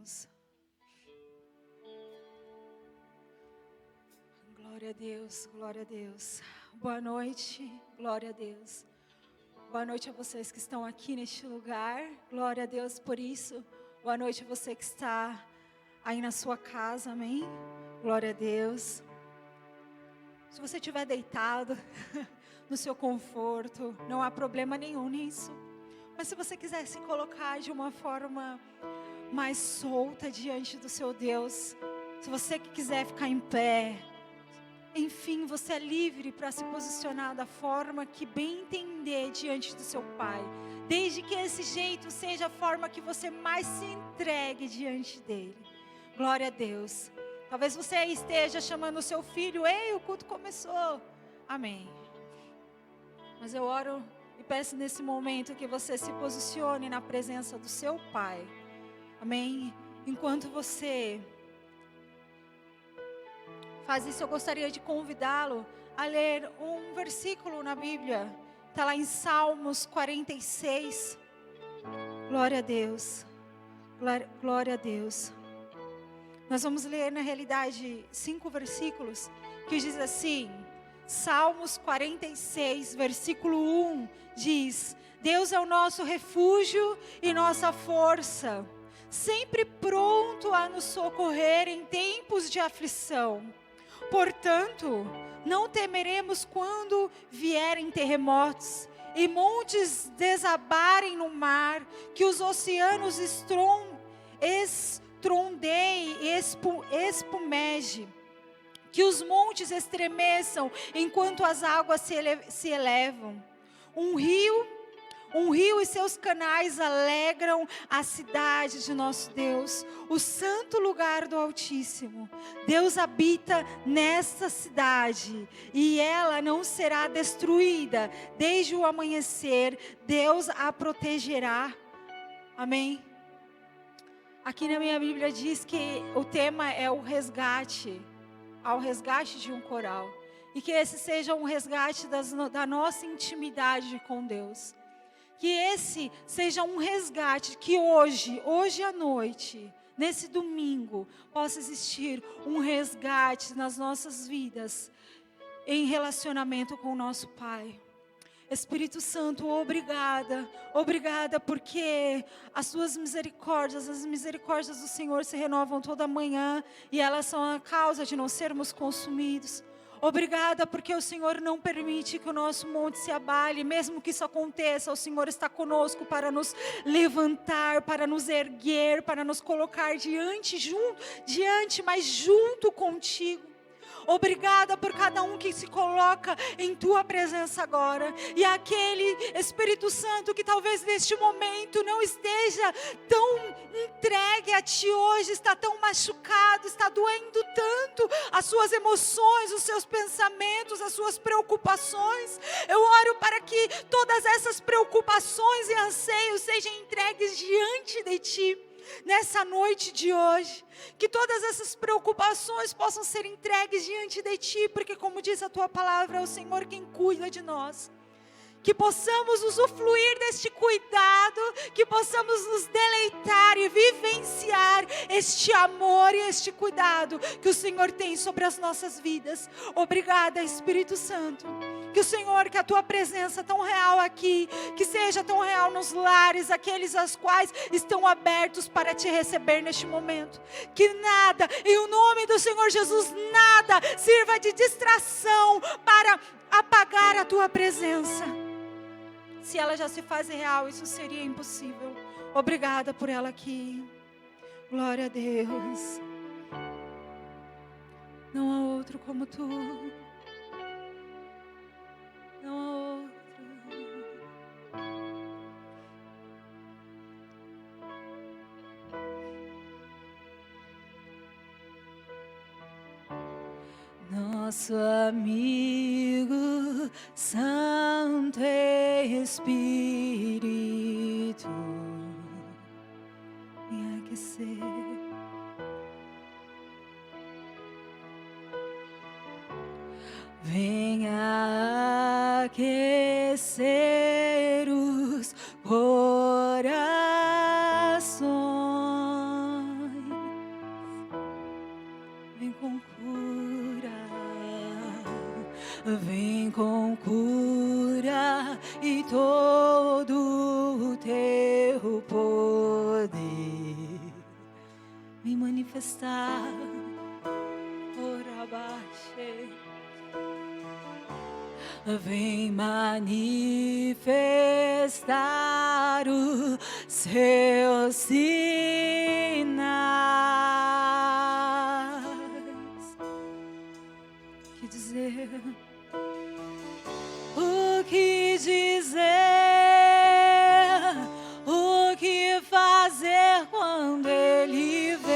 Deus. Glória a Deus, glória a Deus. Boa noite, glória a Deus. Boa noite a vocês que estão aqui neste lugar. Glória a Deus por isso. Boa noite a você que está aí na sua casa, amém? Glória a Deus. Se você estiver deitado, no seu conforto, não há problema nenhum nisso. Mas se você quiser se colocar de uma forma mais solta diante do seu Deus, se você que quiser ficar em pé, enfim, você é livre para se posicionar da forma que bem entender diante do seu Pai. Desde que esse jeito seja a forma que você mais se entregue diante dEle. Glória a Deus. Talvez você esteja chamando o seu filho, ei, o culto começou. Amém. Mas eu oro e peço nesse momento que você se posicione na presença do seu Pai. Amém? Enquanto você faz isso, eu gostaria de convidá-lo a ler um versículo na Bíblia. Está lá em Salmos 46. Glória a Deus. Glória a Deus. Nós vamos ler, na realidade, 5 versículos que diz assim. Salmos 46, versículo 1, diz: Deus é o nosso refúgio e nossa força, sempre pronto a nos socorrer em tempos de aflição. Portanto, não temeremos quando vierem terremotos e montes desabarem no mar, que os oceanos estrondeiem e espumejem, que os montes estremeçam enquanto as águas se elevam. Um rio e seus canais alegram a cidade de nosso Deus, o santo lugar do Altíssimo. Deus habita nesta cidade e ela não será destruída. Desde o amanhecer, Deus a protegerá. Amém? Aqui na minha Bíblia diz que o tema é o resgate, ao resgate de um coral. E que esse seja um resgate da nossa intimidade com Deus. Que esse seja um resgate que hoje à noite, nesse domingo, possa existir um resgate nas nossas vidas, em relacionamento com o nosso Pai. Espírito Santo, obrigada porque as misericórdias do Senhor se renovam toda manhã e elas são a causa de não sermos consumidos. Obrigada porque o Senhor não permite que o nosso monte se abale, mesmo que isso aconteça, o Senhor está conosco para nos levantar, para nos erguer, para nos colocar mas junto contigo. Obrigada por cada um que se coloca em Tua presença agora. E aquele Espírito Santo que talvez neste momento não esteja tão entregue a Ti hoje, está tão machucado, está doendo tanto as suas emoções, os seus pensamentos, as suas preocupações. Eu oro para que todas essas preocupações e anseios sejam entregues diante de Ti. Nessa noite de hoje, que todas essas preocupações possam ser entregues diante de Ti, porque como diz a Tua palavra, é o Senhor quem cuida de nós. Que possamos usufruir deste cuidado, que possamos nos deleitar e vivenciar este amor e este cuidado que o Senhor tem sobre as nossas vidas. Obrigada, Espírito Santo. Que o Senhor, que a Tua presença tão real aqui, que seja tão real nos lares, aqueles aos quais estão abertos para Te receber neste momento. Que nada, em o nome do Senhor Jesus, nada sirva de distração para apagar a Tua presença. Se ela já se faz real, isso seria impossível. Obrigada por ela aqui. Glória a Deus. Não há outro como Tu. Não há outro. Nosso amigo Santo Espírito me aquecer. Venha aquecer os corações. vem com cura e todo o teu poder me manifestar. Orabaxe. Vem manifestar os seus sinais. O que dizer? O que dizer? O que fazer quando Ele vem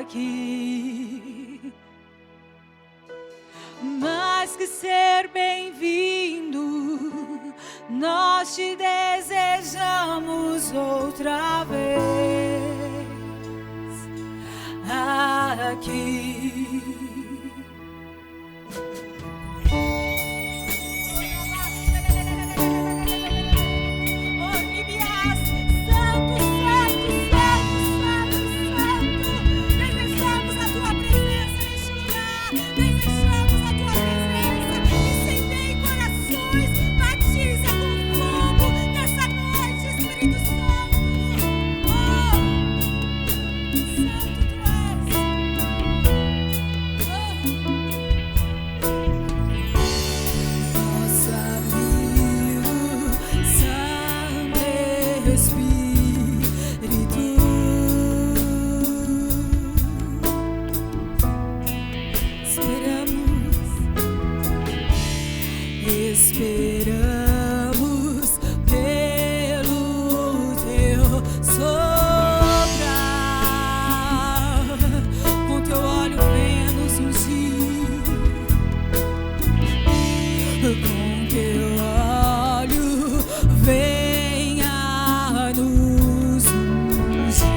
aqui? Mais que ser bem-vindo, nós te desejamos outra vez aqui. Esperamos pelo teu soprar, com teu óleo venha nos ungir, com teu óleo venha nos ungir,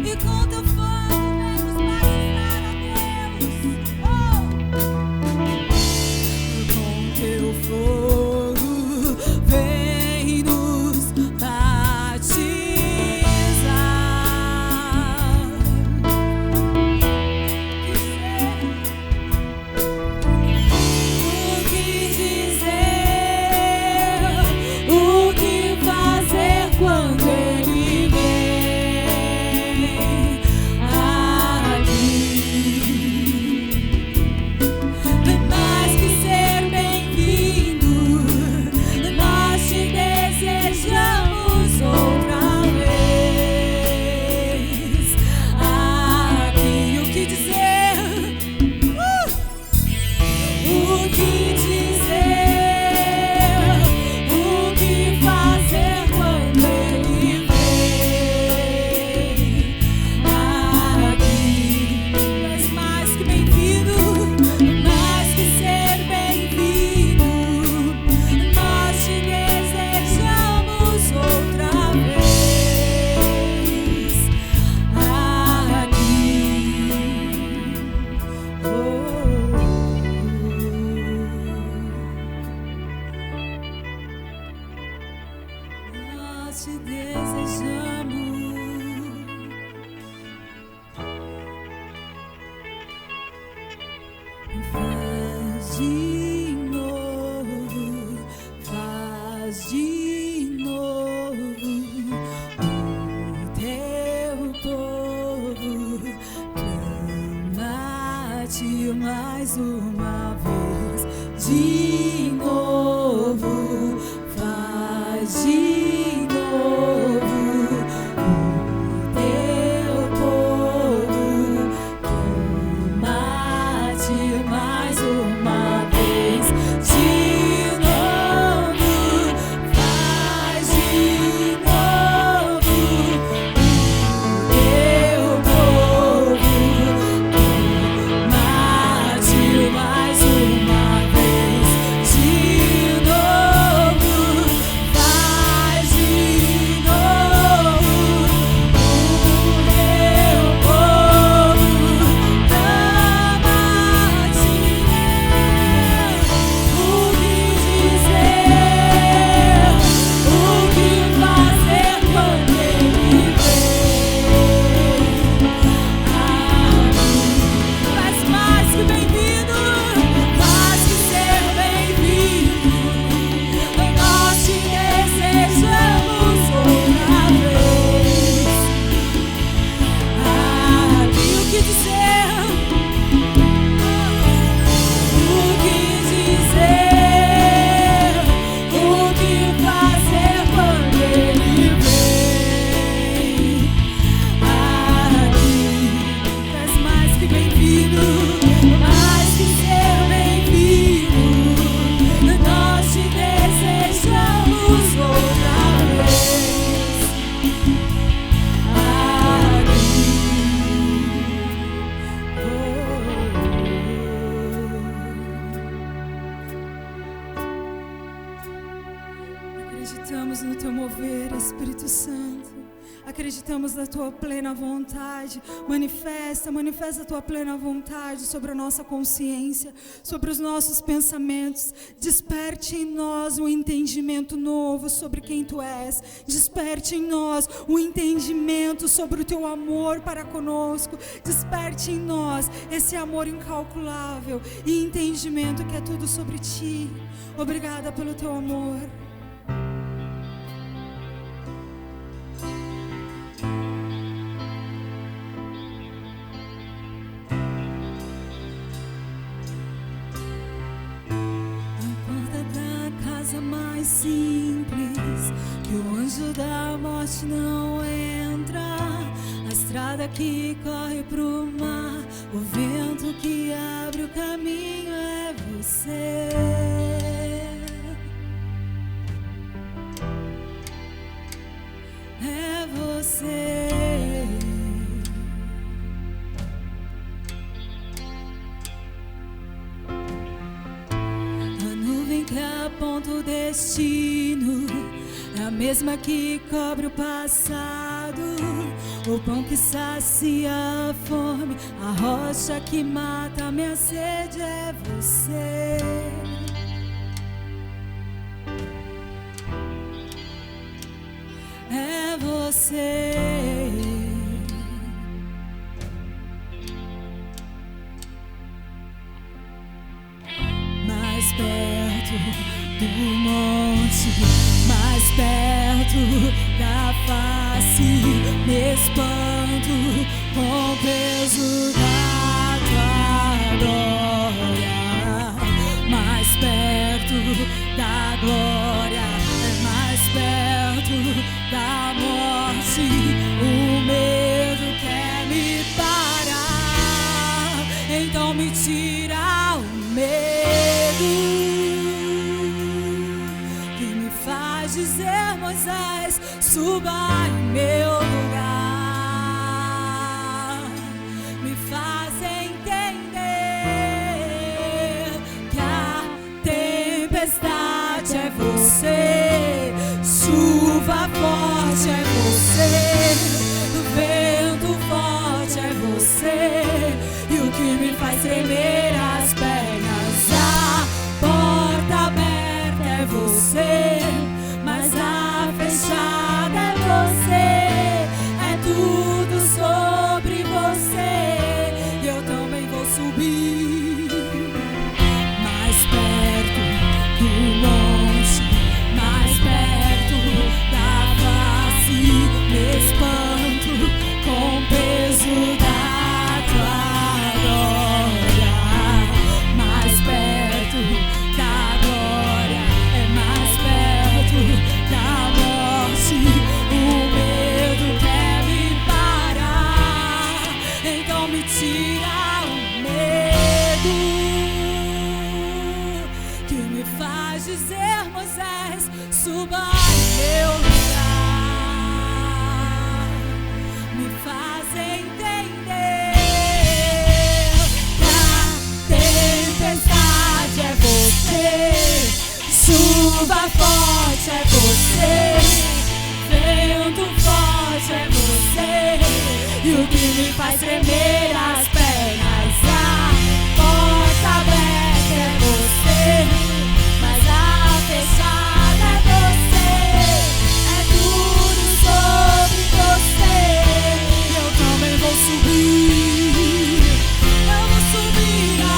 e com teu fogo vem nos batizar, ó Deus. Teu fogo vem nos batizar. O que dizer? O que fazer quando Ele vem aqui? Mais que ser bem-vindo, nós te desejamos outra vez aqui. O que dizer? O que dizer? O que fazer quando Ele vem aqui? Mas mais que bem-vindo, mais que ser bem-vindo, nós te desejamos outra vez aqui. Nós te desejamos. Faz de novo, faz de novo. O teu povo clama-te mais uma vez. De novo, faz de novo. O teu povo clama-te mais uma vez. De novo, faz de novo. O teu povo clama-te mais uma vez. De novo, faz de que bem-vindo, mais que ser bem-vindo. Nós te desejamos outra vez. Tenho que dizer, o que dizer, o que fazer quando Ele vem. Aqui és mais que bem-vindo, mais que ser bem-vindo. Nós te desejamos outra vez. Acreditamos no teu mover, Espírito Santo. Acreditamos na tua plena vontade. Manifesta a tua plena vontade sobre a nossa consciência, sobre os nossos pensamentos. Desperte em nós um entendimento novo sobre quem tu és. Desperte em nós um entendimento sobre o teu amor para conosco. Desperte em nós esse amor incalculável e entendimento que é tudo sobre ti. Obrigada pelo teu amor. Mais simples, que o anjo da morte não entra. A estrada que corre pro mar, o vento que abre o caminho é você. É você. Que aponta o destino, é a mesma que cobre o passado. O pão que sacia a fome, a rocha que mata a minha sede é você. É você. Mais perto do monte, mais perto da face, me espanto com o peso da tua glória. Mais perto da glória, mais perto da morte, o medo quer me parar, então me tira o medo que me faz dizer: Moisés, suba em meu lugar. Me faz entender que a tempestade é você, chuva forte é você, o vento forte é você, e o que me faz tremer as pernas, a porta aberta é você, mas a fechada é você, é tudo sobre você, e eu também vou subir mais perto do monte, mais perto da face, me espanto com o peso da tua glória. Mais perto da glória, é mais perto da morte, o medo quer me parar, então me tira o medo que me faz dizer: Moisés, suba em meu lugar. Me faz entender que a tempestade é você, chuva forte é você, vento forte é você, e o que me faz tremer as pernas, a porta aberta é você, mas a fechada é você, é tudo sobre você, e eu também vou subir, eu vou subir a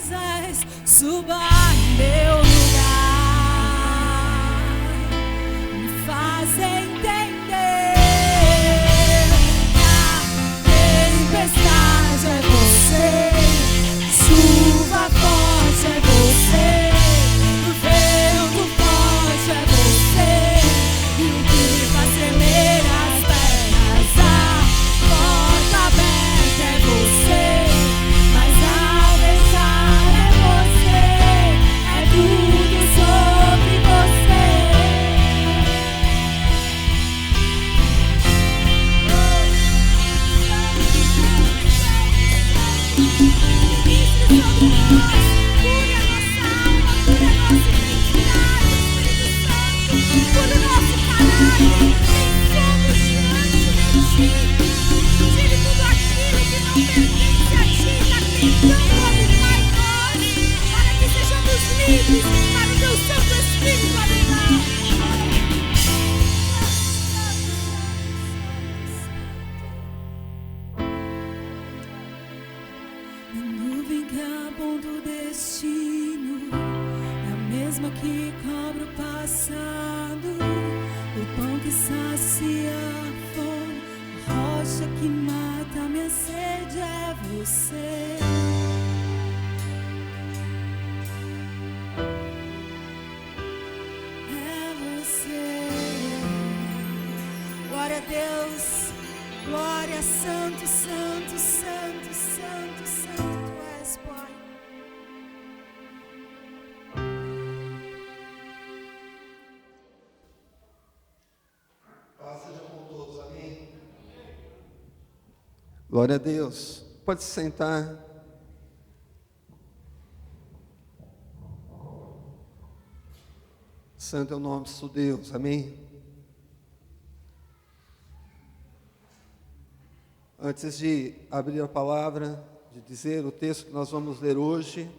asas, suba em meu lugar, me faz entender. A tempestade é você, chuva forte é você, o vento forte é você, e o que faz tremer as pernas, a porta aberta é você, mas ao fechar é você, é tudo sobre você. Ministre sobre nós, cure a nossa alma, cure a nossa identidade, Espírito Santo, cure o nosso caráter. Quem somos diante de ti? Tire tudo aquilo que não pertence a ti, está tentando habitar em nós, para que sejamos livres para o teu Santo Espírito habitar. A nuvem que aponta o destino é a mesma que cobre o passado. O pão que sacia a fome, a rocha que mata a minha sede é você. É você. Glória a Deus. Glória, santo, santo, santo, santo, santo, tu és, Pai. Paz seja com todos, amém? Glória a Deus. Pode se sentar. Santo é o nome do Deus, amém? Antes de abrir a palavra, de dizer o texto que nós vamos ler hoje,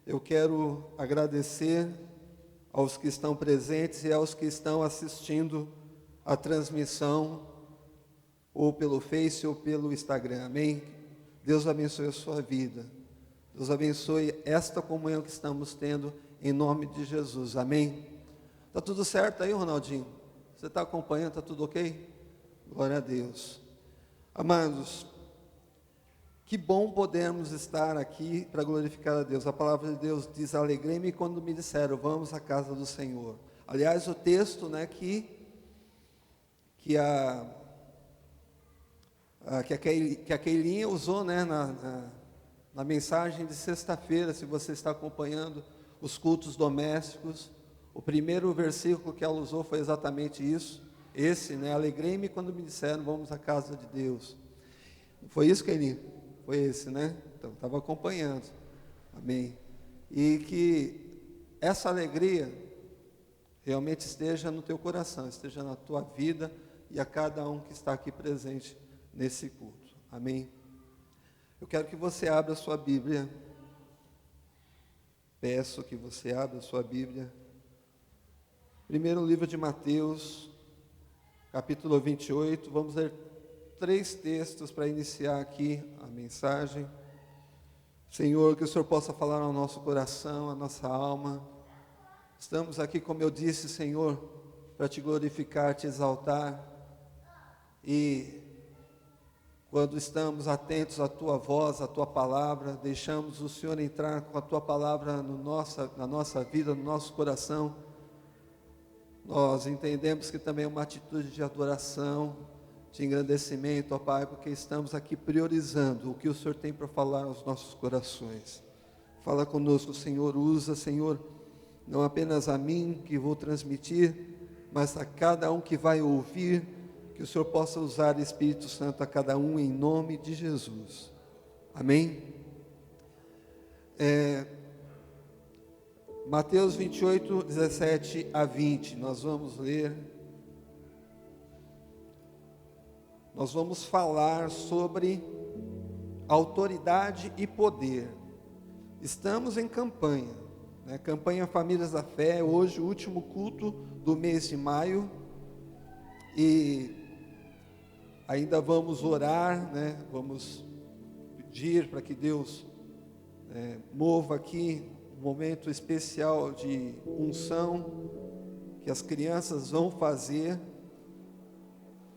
eu quero agradecer aos que estão presentes e aos que estão assistindo a transmissão, ou pelo Face ou pelo Instagram, amém? Deus abençoe a sua vida, Deus abençoe esta comunhão que estamos tendo, em nome de Jesus, amém? Está tudo certo aí, Ronaldinho? Você está acompanhando, está tudo ok? Glória a Deus. Amados, que bom podermos estar aqui para glorificar a Deus. A palavra de Deus diz: alegrei-me quando me disseram, vamos à casa do Senhor. Aliás, o texto, né, que a Keilinha usou, né, na mensagem de sexta-feira, se você está acompanhando os cultos domésticos, o primeiro versículo que ela usou foi exatamente isso. Esse, né? Alegrei-me quando me disseram, vamos à casa de Deus. Foi isso, Keilinha? Foi esse, né? Então, estava acompanhando. Amém. E que essa alegria realmente esteja no teu coração, esteja na tua vida e a cada um que está aqui presente nesse culto. Amém. Eu quero que você abra a sua Bíblia. Peço que você abra a sua Bíblia. Primeiro livro de Mateus, capítulo 28, vamos ler 3 textos para iniciar aqui a mensagem. Senhor, que o Senhor possa falar ao nosso coração, à nossa alma. Estamos aqui, como eu disse, Senhor, para te glorificar, te exaltar. E quando estamos atentos à tua voz, à tua palavra, deixamos o Senhor entrar com a tua palavra na nossa vida, no nosso coração. Nós entendemos que também é uma atitude de adoração, de engrandecimento, ó Pai, porque estamos aqui priorizando o que o Senhor tem para falar aos nossos corações. Fala conosco, Senhor, usa, Senhor, não apenas a mim que vou transmitir, mas a cada um que vai ouvir, que o Senhor possa usar o Espírito Santo a cada um, em nome de Jesus. Amém? Mateus 28, 17 a 20, nós vamos ler. Nós vamos falar sobre autoridade e poder. Estamos em campanha, né? Campanha Famílias da Fé, hoje o último culto do mês de maio. E ainda vamos orar, né? Vamos pedir para que Deus mova aqui um momento especial de unção que as crianças vão fazer.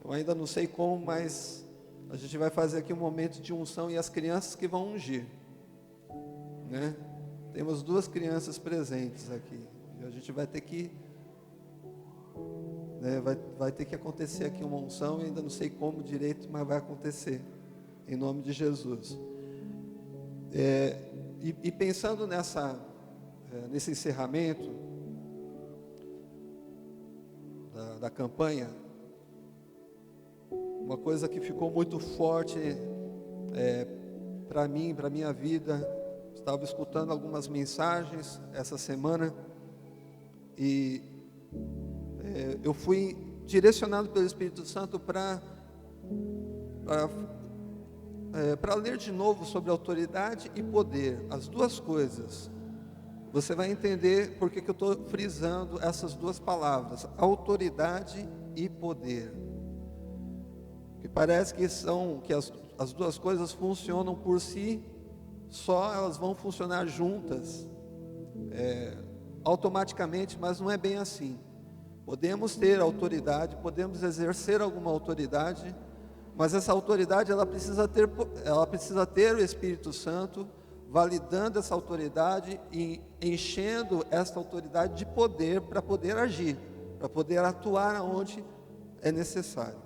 Eu ainda não sei como, mas a gente vai fazer aqui um momento de unção e as crianças que vão ungir, né? Temos 2 crianças presentes aqui. E a gente vai ter que, né, vai ter que acontecer aqui uma unção. Eu ainda não sei como direito, mas vai acontecer, em nome de Jesus. E pensando nesse encerramento da campanha, uma coisa que ficou muito forte para mim, para a minha vida. Estava escutando algumas mensagens essa semana e eu fui direcionado pelo Espírito Santo para ler de novo sobre autoridade e poder, as 2 coisas. Você vai entender por que eu estou frisando essas 2 palavras, autoridade e poder. Que parece que as 2 coisas funcionam por si só, elas vão funcionar juntas, automaticamente, mas não é bem assim. Podemos ter autoridade, podemos exercer alguma autoridade, mas essa autoridade ela precisa ter o Espírito Santo validando essa autoridade e enchendo essa autoridade de poder para poder agir, para poder atuar onde é necessário.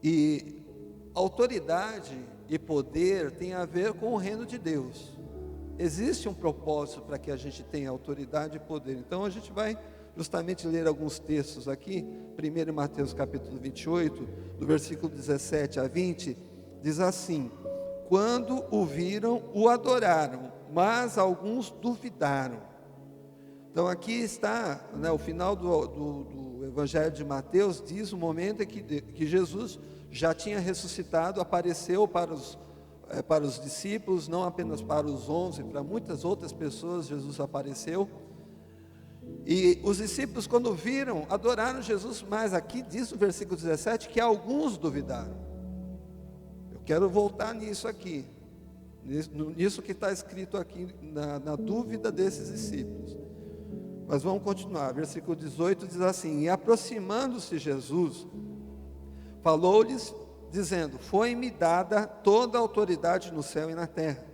E autoridade e poder tem a ver com o reino de Deus. Existe um propósito para que a gente tenha autoridade e poder. Então a gente vai justamente ler alguns textos aqui. Primeiro, Mateus capítulo 28, do versículo 17 a 20, diz assim: quando o viram, o adoraram, mas alguns duvidaram. Então aqui está, né, o final do Evangelho de Mateus diz o momento em que Jesus já tinha ressuscitado, apareceu para os discípulos, não apenas para os 11, para muitas outras pessoas Jesus apareceu. E os discípulos, quando viram, adoraram Jesus, mas aqui diz no versículo 17 que alguns duvidaram. Eu quero voltar nisso aqui, nisso que está escrito aqui, na dúvida desses discípulos. Mas vamos continuar, versículo 18 diz assim: e aproximando-se Jesus, falou-lhes, dizendo: foi-me dada toda a autoridade no céu e na terra.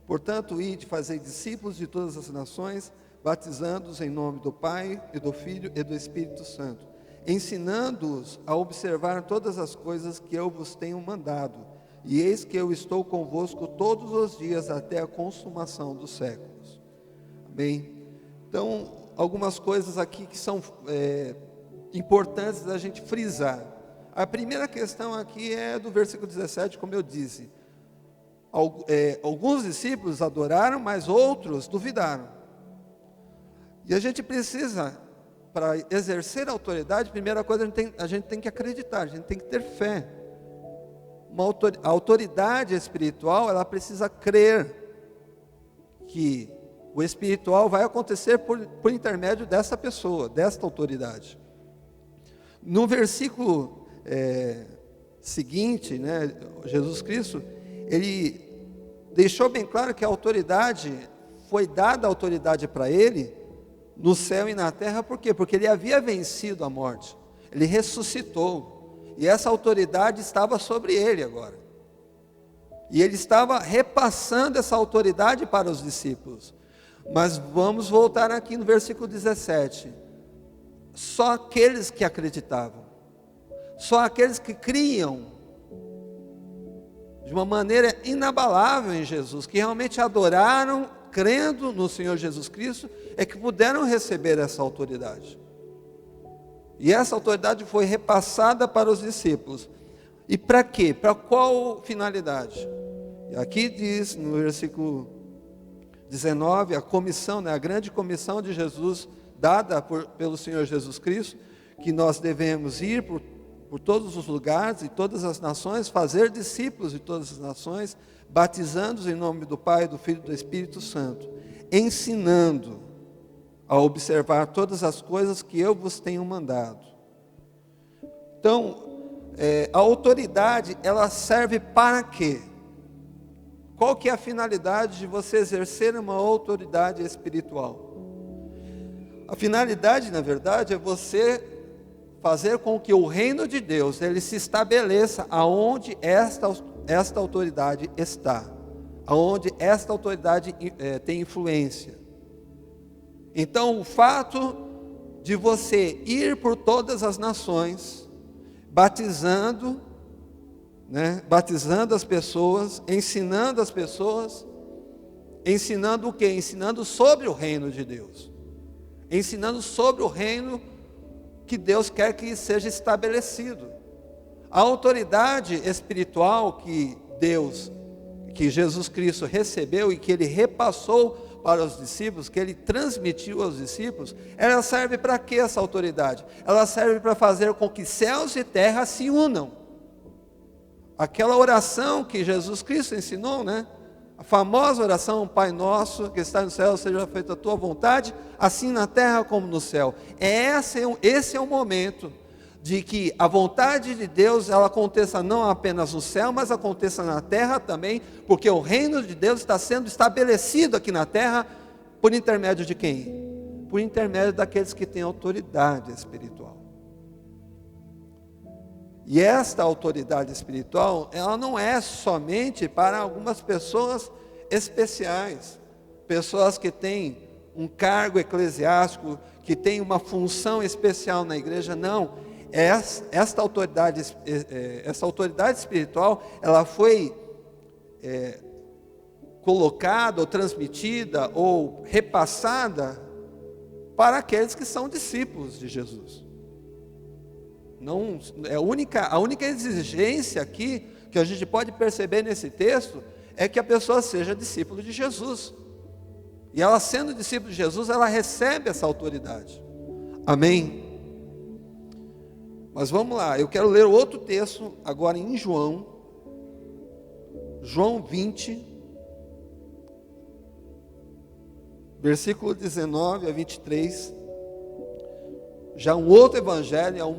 Portanto, ide, fazei discípulos de todas as nações, batizando-os em nome do Pai, e do Filho e do Espírito Santo, ensinando-os a observar todas as coisas que eu vos tenho mandado. E eis que eu estou convosco todos os dias até a consumação dos séculos. Amém? Então, algumas coisas aqui que são importantes da gente frisar. A primeira questão aqui é do versículo 17, como eu disse. Alguns discípulos adoraram, mas outros duvidaram. E a gente precisa, para exercer a autoridade, primeira coisa, a gente tem que acreditar, a gente tem que ter fé. A autoridade espiritual, ela precisa crer que o espiritual vai acontecer por intermédio dessa pessoa, desta autoridade. No versículo seguinte, né, Jesus Cristo, ele deixou bem claro que a autoridade, foi dada a autoridade para ele, no céu e na terra. Por quê? Porque ele havia vencido a morte, ele ressuscitou, e essa autoridade estava sobre ele agora, e ele estava repassando essa autoridade para os discípulos. Mas vamos voltar aqui no versículo 17, só aqueles que acreditavam, só aqueles que criam de uma maneira inabalável em Jesus, que realmente adoraram, crendo no Senhor Jesus Cristo, é que puderam receber essa autoridade. E essa autoridade foi repassada para os discípulos. E para quê? Para qual finalidade? E aqui diz no versículo 19, a comissão, né, a grande comissão de Jesus, dada pelo Senhor Jesus Cristo, que nós devemos ir por todos os lugares e todas as nações, fazer discípulos de todas as nações, batizando-os em nome do Pai, do Filho e do Espírito Santo, ensinando a observar todas as coisas que eu vos tenho mandado. Então, a autoridade, ela serve para quê? Qual que é a finalidade de você exercer uma autoridade espiritual? A finalidade, na verdade, é você fazer com que o reino de Deus ele se estabeleça aonde esta autoridade está, aonde esta autoridade tem influência. Então, o fato de você ir por todas as nações, batizando as pessoas, ensinando as pessoas, ensinando o quê? Ensinando sobre o reino de Deus, ensinando sobre o reino que Deus quer que seja estabelecido. A autoridade espiritual que Jesus Cristo recebeu e que Ele repassou para os discípulos, que Ele transmitiu aos discípulos, ela serve para quê essa autoridade? Ela serve para fazer com que céus e terra se unam. Aquela oração que Jesus Cristo ensinou, né? A famosa oração, Pai Nosso, que está no céu, seja feita a Tua vontade, assim na terra como no céu. Esse é o momento de que a vontade de Deus, ela aconteça não apenas no céu, mas aconteça na terra também, porque o reino de Deus está sendo estabelecido aqui na terra, por intermédio de quem? Por intermédio daqueles que têm autoridade espiritual. E esta autoridade espiritual, ela não é somente para algumas pessoas especiais, pessoas que têm um cargo eclesiástico, que têm uma função especial na igreja, não. Esta autoridade espiritual, ela foi colocada, ou transmitida, ou repassada para aqueles que são discípulos de Jesus. Não, a única exigência aqui, que a gente pode perceber nesse texto, é que a pessoa seja discípulo de Jesus. E ela sendo discípulo de Jesus, ela recebe essa autoridade. Amém? Mas vamos lá, eu quero ler outro texto agora em João 20, versículo 19 a 23, já um outro evangelho, um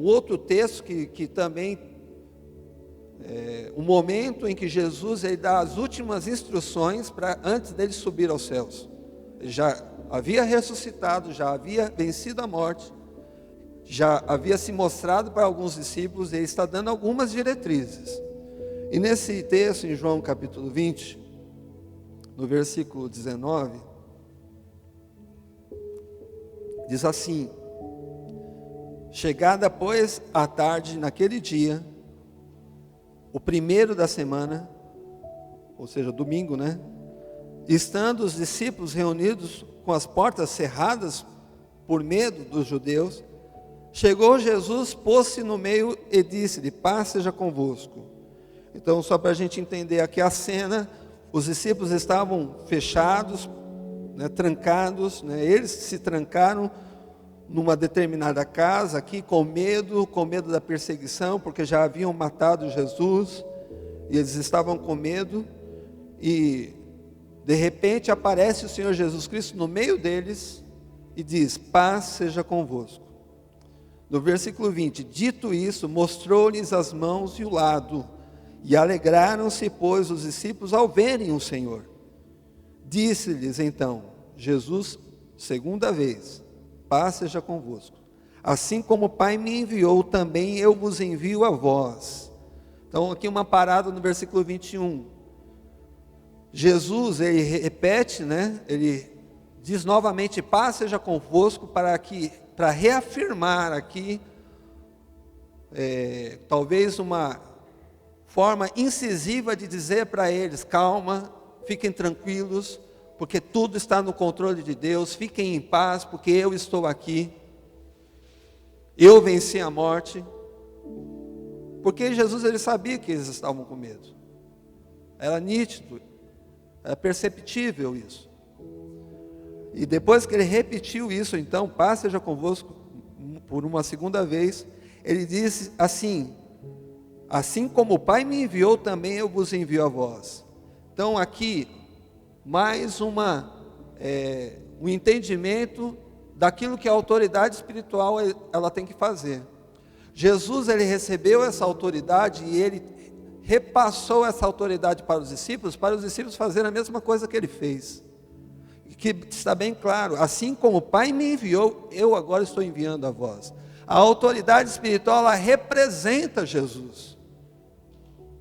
outro texto que também, um momento em que Jesus ele dá as últimas instruções antes dele subir aos céus. Ele já havia ressuscitado, já havia vencido a morte, já havia se mostrado para alguns discípulos, e ele está dando algumas diretrizes. E nesse texto, em João capítulo 20, no versículo 19, diz assim: chegada, pois, a tarde, naquele dia, o primeiro da semana, ou seja, domingo, né? Estando os discípulos reunidos com as portas cerradas por medo dos judeus, chegou Jesus, pôs-se no meio e disse-lhe: paz seja convosco. Então, só para a gente entender aqui a cena, os discípulos estavam fechados, né, trancados, né, eles se trancaram numa determinada casa aqui, com medo da perseguição, porque já haviam matado Jesus, e eles estavam com medo, e de repente aparece o Senhor Jesus Cristo no meio deles, e diz: paz seja convosco. No versículo 20, dito isso, mostrou-lhes as mãos e o lado, e alegraram-se, pois, os discípulos ao verem o Senhor. Disse-lhes então Jesus, segunda vez: paz seja convosco. Assim como o Pai me enviou, também eu vos envio a vós. Então aqui uma parada no versículo 21. Jesus, ele repete, né? Ele diz novamente: paz seja convosco, para reafirmar aqui, talvez uma forma incisiva de dizer para eles: calma, fiquem tranquilos, porque tudo está no controle de Deus, fiquem em paz, porque eu estou aqui, eu venci a morte. Porque Jesus, ele sabia que eles estavam com medo, era nítido, era perceptível isso. E depois que ele repetiu isso, então, paz seja convosco, por uma segunda vez, ele disse assim: assim como o Pai me enviou, também eu vos envio a vós. Então aqui, mais um entendimento daquilo que a autoridade espiritual ela tem que fazer. Jesus, ele recebeu essa autoridade, e ele repassou essa autoridade para os discípulos fazerem a mesma coisa que ele fez. Que está bem claro, assim como o Pai me enviou, eu agora estou enviando a vós. A autoridade espiritual, ela representa Jesus,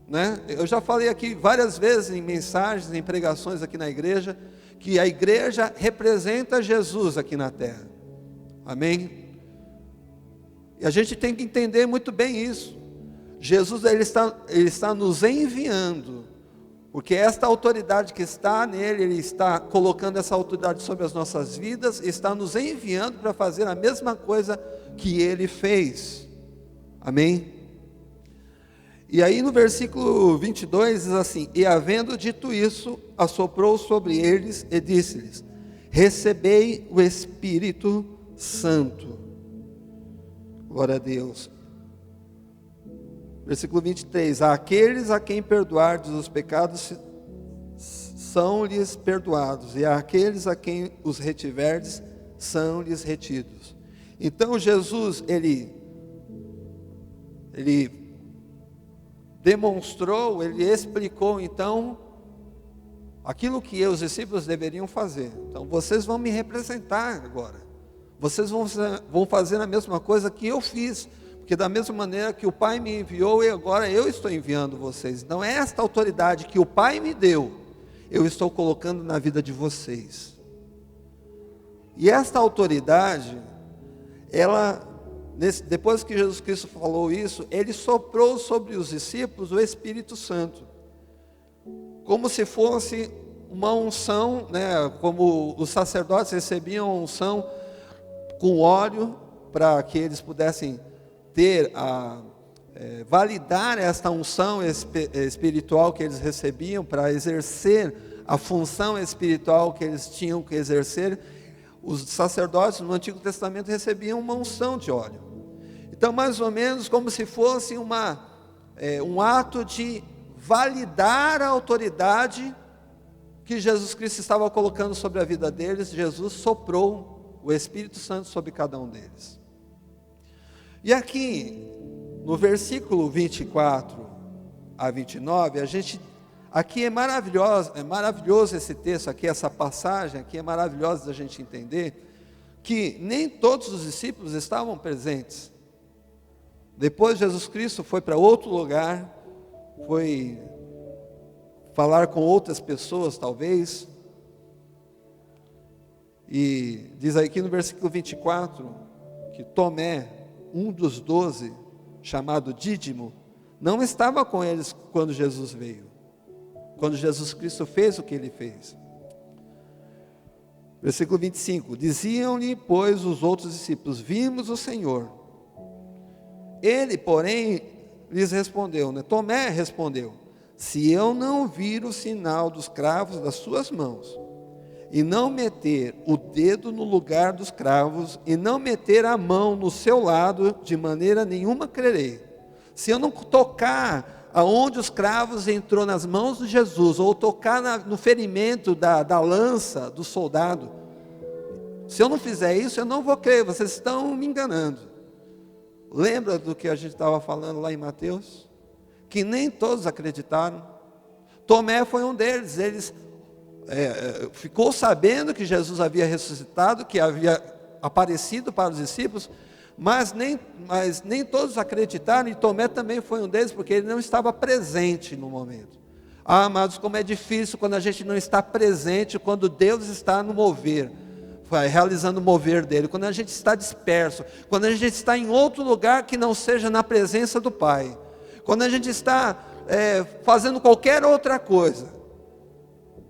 né? Eu já falei aqui várias vezes em mensagens, em pregações aqui na igreja, que a igreja representa Jesus aqui na terra, amém? E a gente tem que entender muito bem isso. Jesus, ele está nos enviando, porque esta autoridade que está nele, ele está colocando essa autoridade sobre as nossas vidas, está nos enviando para fazer a mesma coisa que ele fez, amém? E aí no versículo 22 diz assim: e havendo dito isso, assoprou sobre eles e disse-lhes: recebei o Espírito Santo. Glória a Deus. Versículo 23, àqueles a quem perdoardes os pecados, são-lhes perdoados, e àqueles a quem os retiverdes, são-lhes retidos. Então Jesus, ele demonstrou, ele explicou então, aquilo que os discípulos deveriam fazer. Então, vocês vão me representar agora, vocês vão fazer a mesma coisa que eu fiz, porque da mesma maneira que o Pai me enviou, e agora eu estou enviando vocês. Então esta autoridade que o Pai me deu, eu estou colocando na vida de vocês. E esta autoridade, depois que Jesus Cristo falou isso, ele soprou sobre os discípulos o Espírito Santo, como se fosse uma unção, né? Como os sacerdotes recebiam a unção com óleo, para que eles pudessem validar esta unção espiritual que eles recebiam, para exercer a função espiritual que eles tinham que exercer. Os sacerdotes no Antigo Testamento recebiam uma unção de óleo. Então, mais ou menos como se fosse um ato de validar a autoridade que Jesus Cristo estava colocando sobre a vida deles. Jesus soprou o Espírito Santo sobre cada um deles. E aqui, no versículo 24 a 29, aqui é maravilhoso esse texto aqui, essa passagem aqui é maravilhosa da gente entender, que nem todos os discípulos estavam presentes. Depois Jesus Cristo foi para outro lugar, foi falar com outras pessoas talvez, e diz aqui no versículo 24, que Tomé, um dos 12, chamado Dídimo, não estava com eles quando Jesus veio, quando Jesus Cristo fez o que ele fez. Versículo 25, diziam-lhe, pois, os outros discípulos: vimos o Senhor. Ele, porém, lhes respondeu, né? Tomé respondeu: se eu não vir o sinal dos cravos das suas mãos, e não meter o dedo no lugar dos cravos, e não meter a mão no seu lado, de maneira nenhuma crerei. Se eu não tocar aonde os cravos entrou nas mãos de Jesus, ou tocar no ferimento da lança do soldado, se eu não fizer isso, eu não vou crer, vocês estão me enganando. Lembra do que a gente estava falando lá em Mateus? Que nem todos acreditaram. Tomé foi um deles. Eles ficou sabendo que Jesus havia ressuscitado, que havia aparecido para os discípulos, mas nem todos acreditaram, e Tomé também foi um deles, porque ele não estava presente no momento. Amados, como é difícil quando a gente não está presente, quando Deus está no mover, realizando o mover dele, quando a gente está disperso, quando a gente está em outro lugar que não seja na presença do Pai, quando a gente está fazendo qualquer outra coisa.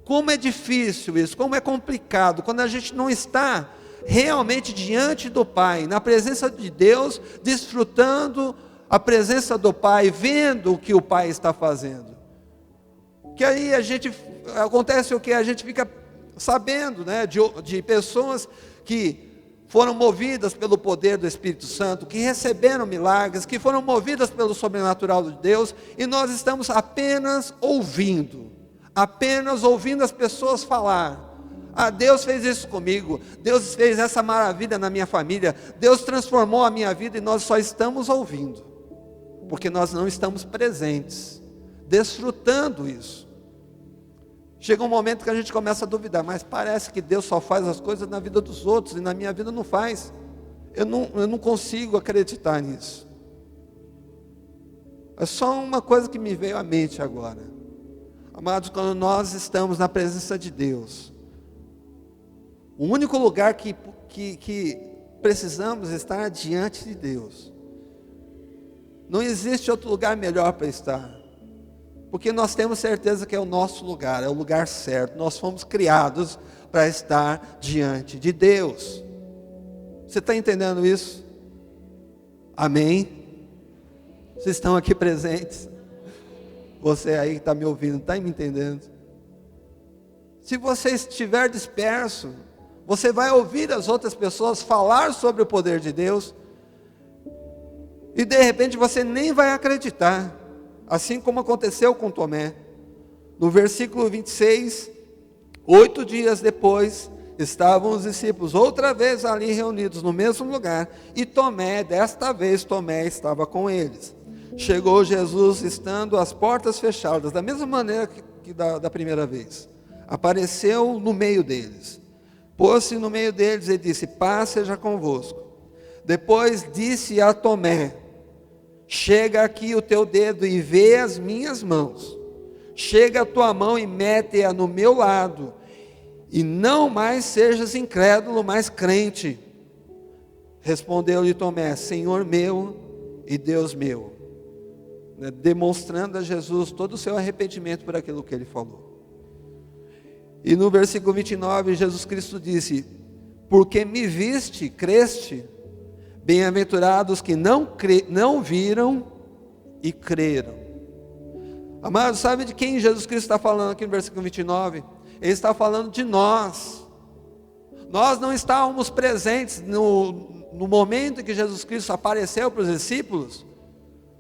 Como é difícil isso, como é complicado, quando a gente não está realmente diante do Pai, na presença de Deus, desfrutando a presença do Pai, vendo o que o Pai está fazendo. Que aí acontece o que? A gente fica sabendo, né, de pessoas que foram movidas pelo poder do Espírito Santo, que receberam milagres, que foram movidas pelo sobrenatural de Deus, e nós estamos apenas ouvindo as pessoas falar: Deus fez isso comigo, Deus fez essa maravilha na minha família, Deus transformou a minha vida, e nós só estamos ouvindo, porque nós não estamos presentes. desfrutando isso. Chega um momento que a gente começa a duvidar, mas parece que Deus só faz as coisas na vida dos outros, e na minha vida não faz. Eu não consigo acreditar nisso. É só uma coisa que me veio à mente agora. Amados, quando nós estamos na presença de Deus, o único lugar que precisamos estar diante de Deus. Não existe outro lugar melhor para estar. Porque nós temos certeza que é o nosso lugar, é o lugar certo. Nós fomos criados para estar diante de Deus. Você está entendendo isso? Amém? Vocês estão aqui presentes? Você aí que está me ouvindo, está me entendendo? Se você estiver disperso, você vai ouvir as outras pessoas falar sobre o poder de Deus, e de repente você nem vai acreditar, assim como aconteceu com Tomé. No versículo 26, 8 dias depois, estavam os discípulos outra vez ali reunidos no mesmo lugar, e Tomé, desta vez Tomé estava com eles. Chegou Jesus estando as portas fechadas, da mesma maneira que da primeira vez. Apareceu no meio deles, pôs-se no meio deles e disse: paz seja convosco. Depois disse a Tomé: chega aqui o teu dedo e vê as minhas mãos. Chega a tua mão e mete-a no meu lado, e não mais sejas incrédulo, mas crente. Respondeu-lhe Tomé: Senhor meu e Deus meu, demonstrando a Jesus todo o seu arrependimento por aquilo que ele falou. E no versículo 29, Jesus Cristo disse: porque me viste, creste. Bem-aventurados que não viram e creram. Amados, sabe de quem Jesus Cristo está falando aqui no versículo 29? Ele está falando de nós. Nós não estávamos presentes no momento em que Jesus Cristo apareceu para os discípulos.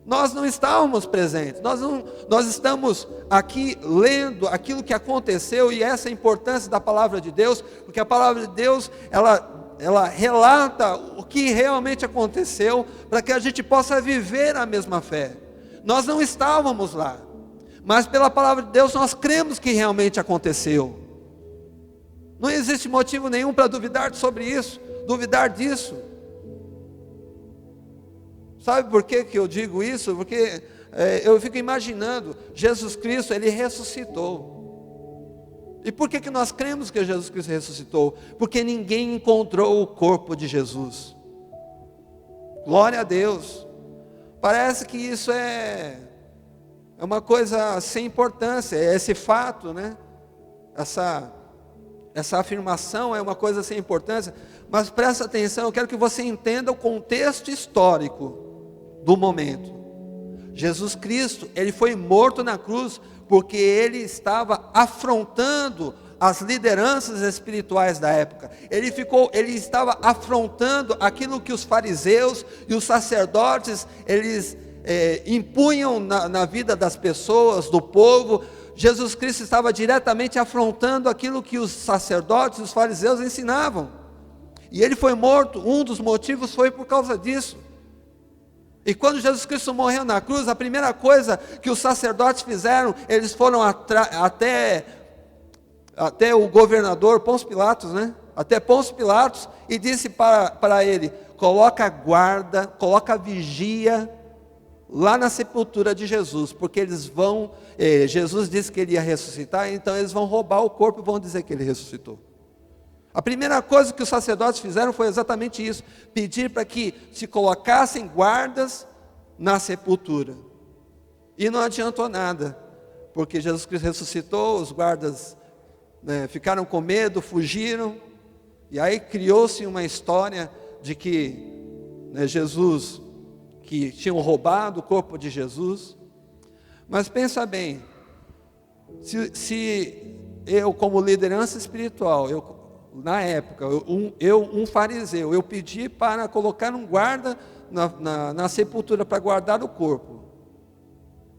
Nós não estávamos presentes. Nós estamos aqui lendo aquilo que aconteceu, e essa é a importância da palavra de Deus, porque a palavra de Deus, ela relata o que realmente aconteceu, para que a gente possa viver a mesma fé. Nós não estávamos lá, mas pela palavra de Deus nós cremos que realmente aconteceu. Não existe motivo nenhum para duvidar sobre isso, duvidar disso. Sabe por que eu digo isso? Porque eu fico imaginando, Jesus Cristo, ele ressuscitou. E por que nós cremos que Jesus Cristo ressuscitou? Porque ninguém encontrou o corpo de Jesus. Glória a Deus. Parece que isso é uma coisa sem importância, é esse fato, né? Essa afirmação é uma coisa sem importância, mas presta atenção, eu quero que você entenda o contexto histórico do momento. Jesus Cristo, ele foi morto na cruz, porque ele estava afrontando as lideranças espirituais da época. Ele estava afrontando aquilo que os fariseus e os sacerdotes, eles impunham na vida das pessoas, do povo. Jesus Cristo estava diretamente afrontando aquilo que os sacerdotes e os fariseus ensinavam. E ele foi morto, um dos motivos foi por causa disso. E quando Jesus Cristo morreu na cruz, a primeira coisa que os sacerdotes fizeram, eles foram até o governador Pôncio Pilatos, né? Até Pôncio Pilatos, e disse para ele: coloca guarda, coloca vigia lá na sepultura de Jesus, porque eles vão, Jesus disse que ele ia ressuscitar, então eles vão roubar o corpo e vão dizer que ele ressuscitou. A primeira coisa que os sacerdotes fizeram foi exatamente isso, pedir para que se colocassem guardas na sepultura. E não adiantou nada, porque Jesus Cristo ressuscitou, os guardas ficaram com medo, fugiram, e aí criou-se uma história de que Jesus, que tinham roubado o corpo de Jesus. Mas pensa bem, se eu, como liderança espiritual, na época, um fariseu, eu pedi para colocar um guarda na sepultura para guardar o corpo,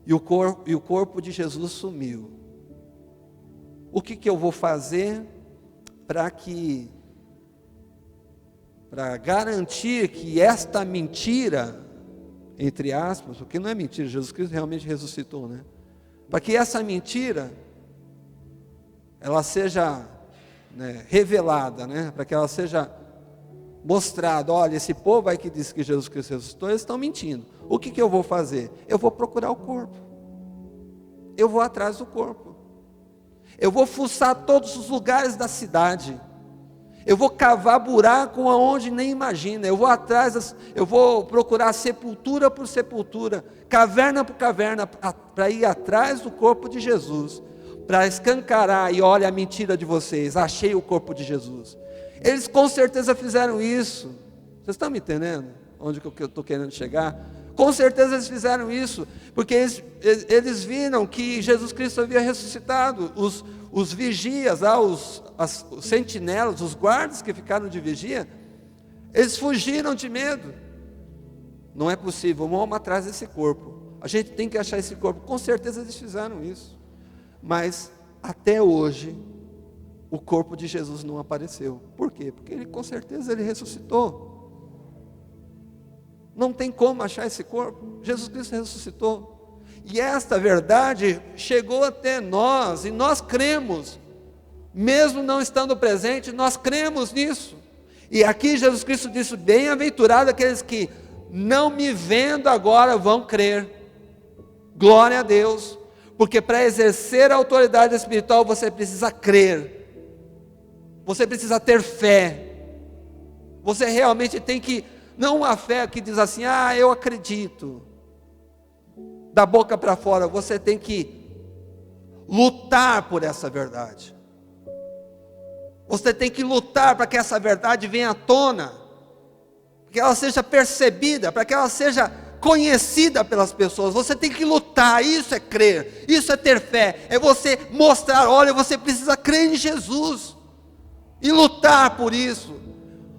e o corpo de Jesus sumiu. O que eu vou fazer para garantir que esta mentira, entre aspas, porque não é mentira, Jesus Cristo realmente ressuscitou, né? para que essa mentira ela seja revelada, para que ela seja mostrada. Olha, esse povo aí que diz que Jesus Cristo ressuscitou, eles estão mentindo. O que eu vou fazer? Eu vou procurar o corpo. Eu vou atrás do corpo. Eu vou fuçar todos os lugares da cidade. Eu vou cavar buraco aonde nem imagina. Eu vou atrás, eu vou procurar sepultura por sepultura, caverna por caverna, para ir atrás do corpo de Jesus, para escancarar e olha a mentira de vocês, achei o corpo de Jesus. Eles com certeza fizeram isso. Vocês estão me entendendo? Onde que eu estou querendo chegar? Com certeza eles fizeram isso, porque eles viram que Jesus Cristo havia ressuscitado. Os vigias, os sentinelas, os guardas que ficaram de vigia, eles fugiram de medo. Não é possível, vamos atrás desse corpo. A gente tem que achar esse corpo. Com certeza eles fizeram isso. Mas até hoje o corpo de Jesus não apareceu. Por quê? Porque ele com certeza ele ressuscitou. Não tem como achar esse corpo. Jesus Cristo ressuscitou. E esta verdade chegou até nós, e nós cremos, mesmo não estando presente, nós cremos nisso. E aqui Jesus Cristo disse: bem-aventurado aqueles que não me vendo agora vão crer. Glória a Deus, porque para exercer a autoridade espiritual você precisa crer, você precisa ter fé, você realmente tem que, não uma fé que diz assim, eu acredito, da boca para fora. Você tem que lutar por essa verdade, você tem que lutar para que essa verdade venha à tona, para que ela seja percebida, para que ela seja conhecida pelas pessoas. Você tem que lutar. Isso é crer, isso é ter fé, é você mostrar, olha, você precisa crer em Jesus, e lutar por isso.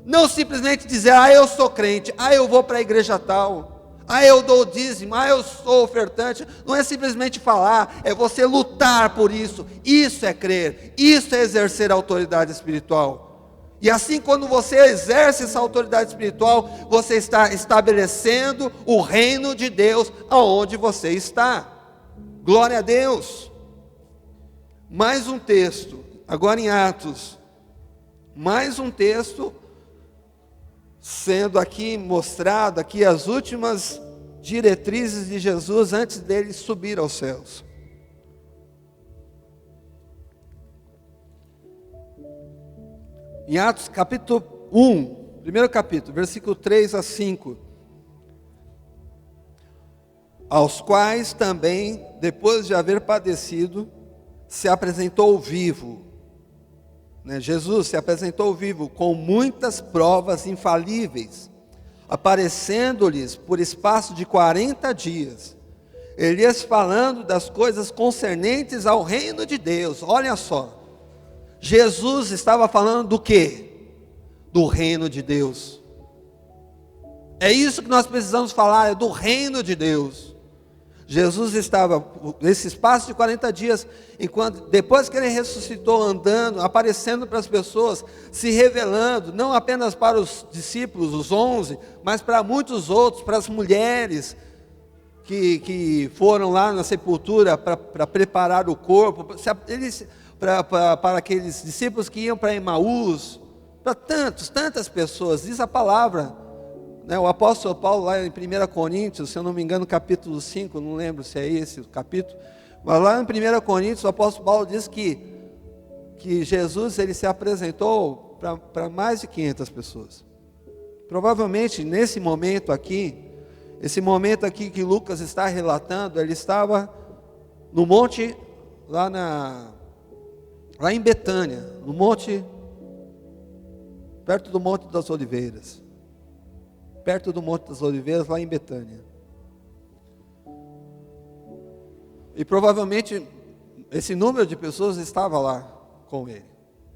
Não simplesmente dizer, eu sou crente, eu vou para a igreja tal, eu dou o dízimo, eu sou ofertante. Não é simplesmente falar, é você lutar por isso. Isso é crer, isso é exercer a autoridade espiritual. E assim, quando você exerce essa autoridade espiritual, você está estabelecendo o reino de Deus aonde você está. Glória a Deus. Mais um texto, agora em Atos, mais um texto, sendo aqui mostrado, aqui as últimas diretrizes de Jesus antes dele subir aos céus. Em Atos capítulo 1, primeiro capítulo, versículo 3 a 5. Aos quais também, depois de haver padecido, se apresentou vivo. Jesus se apresentou vivo com muitas provas infalíveis, aparecendo-lhes por espaço de 40 dias, Elias falando das coisas concernentes ao reino de Deus. Olha só, Jesus estava falando do quê? Do reino de Deus. É isso que nós precisamos falar, é do reino de Deus. Jesus estava nesse espaço de 40 dias, depois que ele ressuscitou, andando, aparecendo para as pessoas, se revelando, não apenas para os discípulos, os 11, mas para muitos outros, para as mulheres que foram lá na sepultura para preparar o corpo, para aqueles discípulos que iam para Emaús, para tantas pessoas. Diz a palavra, o apóstolo Paulo lá em 1 Coríntios, se eu não me engano, capítulo 5, não lembro se é esse o capítulo, mas lá em 1 Coríntios, o apóstolo Paulo diz que Jesus ele se apresentou para mais de 500 pessoas. Provavelmente nesse momento aqui, esse momento aqui que Lucas está relatando, ele estava no monte, lá em Betânia, no monte, perto do Monte das Oliveiras. Perto do Monte das Oliveiras, lá em Betânia. E provavelmente esse número de pessoas estava lá com ele,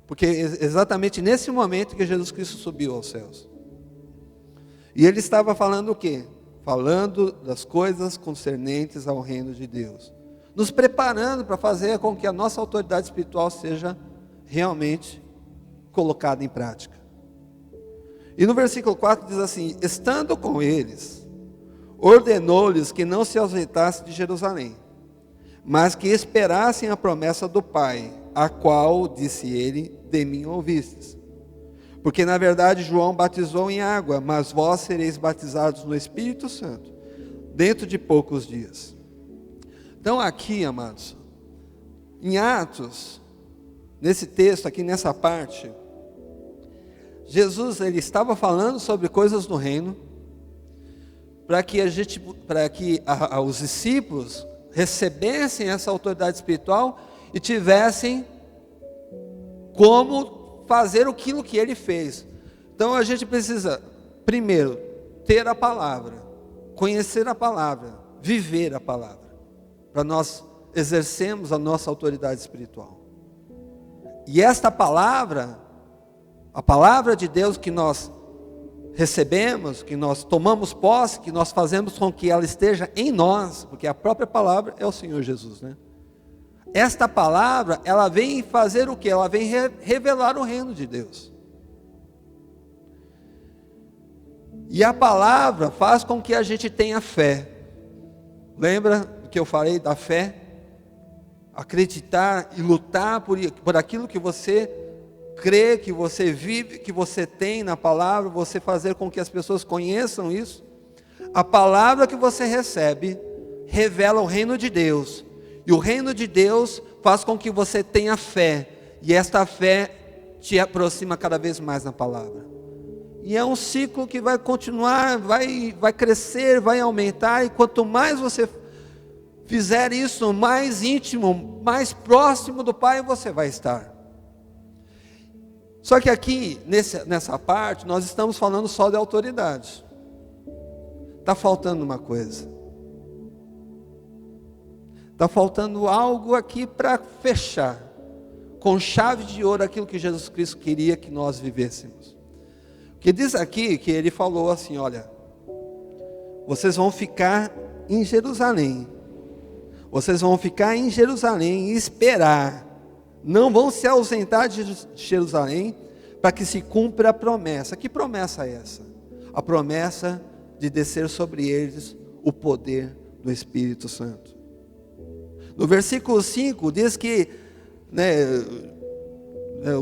porque exatamente nesse momento que Jesus Cristo subiu aos céus. E ele estava falando o quê? Falando das coisas concernentes ao reino de Deus, nos preparando para fazer com que a nossa autoridade espiritual seja realmente colocada em prática. E no versículo 4 diz assim: estando com eles, ordenou-lhes que não se ausentasse de Jerusalém, mas que esperassem a promessa do Pai, a qual, disse ele, de mim ouvistes. Porque na verdade João batizou em água, mas vós sereis batizados no Espírito Santo, dentro de poucos dias. Então aqui, amados, em Atos, nesse texto aqui, nessa parte, Jesus, ele estava falando sobre coisas do reino, para que os discípulos recebessem essa autoridade espiritual e tivessem como fazer aquilo que ele fez. Então a gente precisa, primeiro, ter a palavra, conhecer a palavra, viver a palavra, para nós exercermos a nossa autoridade espiritual. E esta palavra, a palavra de Deus que nós recebemos, que nós tomamos posse, que nós fazemos com que ela esteja em nós, porque a própria palavra é o Senhor Jesus, né? Esta palavra, ela vem fazer o quê? Ela vem revelar o reino de Deus. E a palavra faz com que a gente tenha fé. Lembra do que eu falei da fé? Acreditar e lutar por aquilo que você crê, que você vive, que você tem na palavra, você fazer com que as pessoas conheçam isso. A palavra que você recebe revela o reino de Deus. E o reino de Deus faz com que você tenha fé. E esta fé te aproxima cada vez mais na palavra. E é um ciclo que vai continuar, vai crescer, vai aumentar. E quanto mais você fizer isso, mais íntimo, mais próximo do Pai você vai estar. Só que aqui, nessa parte, nós estamos falando só de autoridade. Está faltando uma coisa. Está faltando algo aqui para fechar, com chave de ouro, aquilo que Jesus Cristo queria que nós vivêssemos. Que diz aqui, que ele falou assim, olha, vocês vão ficar em Jerusalém. Vocês vão ficar em Jerusalém e esperar. Não vão se ausentar de Jerusalém para que se cumpra a promessa. Que promessa é essa? A promessa de descer sobre eles o poder do Espírito Santo. No versículo 5 diz que,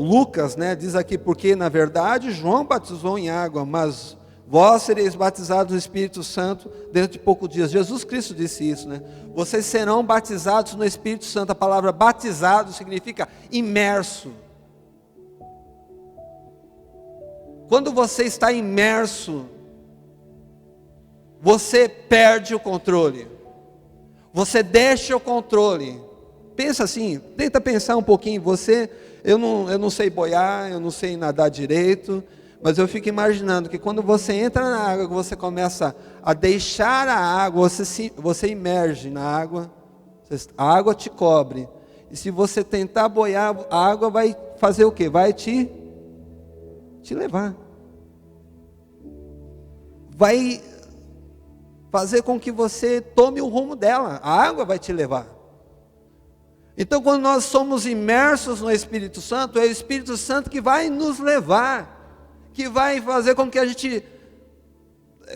Lucas, diz aqui, porque na verdade João batizou em água, mas vós sereis batizados no Espírito Santo dentro de poucos dias. Jesus Cristo disse isso, Vocês serão batizados no Espírito Santo. A palavra batizado significa imerso. Quando você está imerso, você perde o controle. Você deixa o controle. Pensa assim, tenta pensar um pouquinho. Eu não sei boiar, eu não sei nadar direito, mas eu fico imaginando que quando você entra na água, você começa a deixar a água, você imerge na água, a água te cobre. E se você tentar boiar, a água vai fazer o quê? Vai te levar. Vai fazer com que você tome o rumo dela. A água vai te levar. Então, quando nós somos imersos no Espírito Santo, é o Espírito Santo que vai nos levar, que vai fazer com que a gente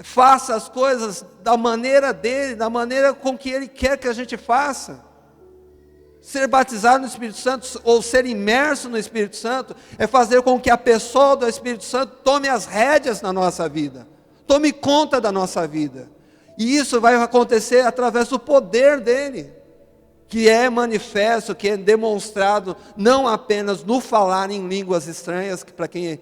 faça as coisas da maneira dele, da maneira com que ele quer que a gente faça. Ser batizado no Espírito Santo, ou ser imerso no Espírito Santo, é fazer com que a pessoa do Espírito Santo tome as rédeas na nossa vida, tome conta da nossa vida. E isso vai acontecer através do poder dele, que é manifesto, que é demonstrado, não apenas no falar em línguas estranhas, que para quem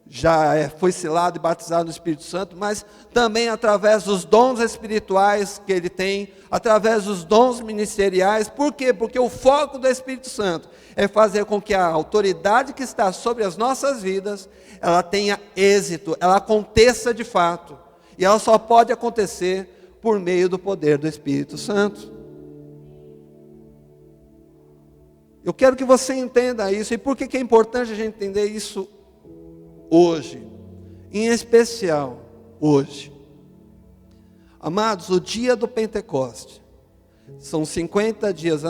já foi selado e batizado no Espírito Santo, mas também através dos dons espirituais que ele tem, através dos dons ministeriais. Por quê? Porque o foco do Espírito Santo é fazer com que a autoridade que está sobre as nossas vidas, ela tenha êxito, ela aconteça de fato. E ela só pode acontecer por meio do poder do Espírito Santo. Eu quero que você entenda isso. E por que é importante a gente entender isso hoje? Em especial, hoje. Amados, o dia do Pentecoste. São 50 dias.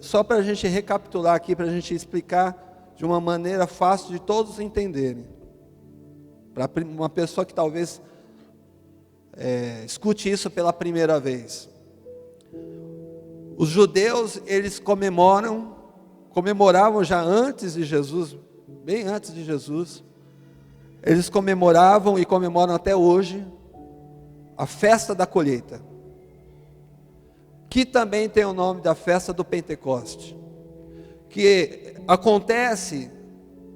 Só para a gente recapitular aqui, para a gente explicar de uma maneira fácil de todos entenderem. Para uma pessoa que talvez escute isso pela primeira vez. Os judeus, eles comemoravam já antes de Jesus, bem antes de Jesus, eles comemoravam e comemoram até hoje a festa da colheita, que também tem o nome da festa do Pentecoste, que acontece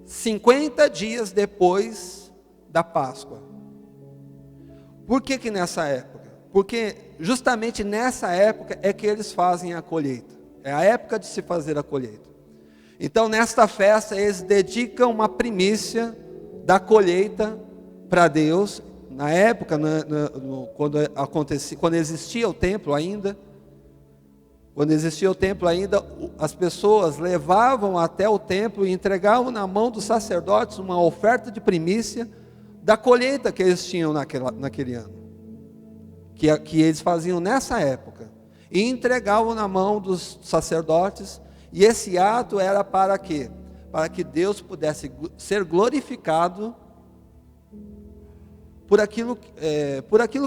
50 dias depois da Páscoa. Por que nessa época? Porque justamente nessa época é que eles fazem a colheita, é a época de se fazer a colheita. Então nesta festa eles dedicam uma primícia da colheita para Deus. Na época, quando existia o templo ainda, as pessoas levavam até o templo e entregavam na mão dos sacerdotes uma oferta de primícia da colheita que eles tinham naquele ano, que eles faziam nessa época, e entregavam na mão dos sacerdotes, e esse ato era para quê? Para que Deus pudesse ser glorificado por aquilo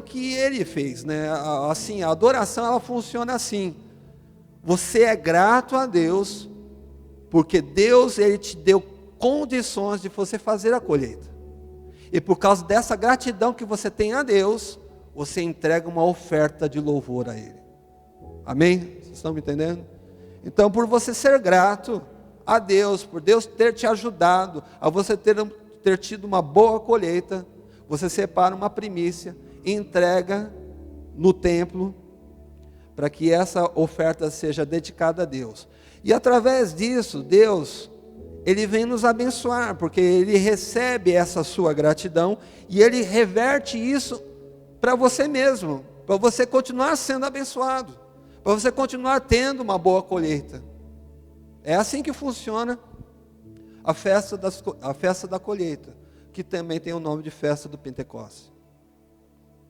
que Ele fez, né? Assim, a adoração, ela funciona assim: você é grato a Deus, porque Deus, Ele te deu condições de você fazer a colheita, e por causa dessa gratidão que você tem a Deus, você entrega uma oferta de louvor a Ele. Amém? Vocês estão me entendendo? Então, por você ser grato a Deus, por Deus ter te ajudado, a você ter tido uma boa colheita, você separa uma primícia e entrega no templo, para que essa oferta seja dedicada a Deus. E através disso, Deus, Ele vem nos abençoar, porque Ele recebe essa sua gratidão, e Ele reverte isso para você mesmo, para você continuar sendo abençoado, para você continuar tendo uma boa colheita. É assim que funciona a festa da colheita, que também tem o nome de festa do Pentecostes.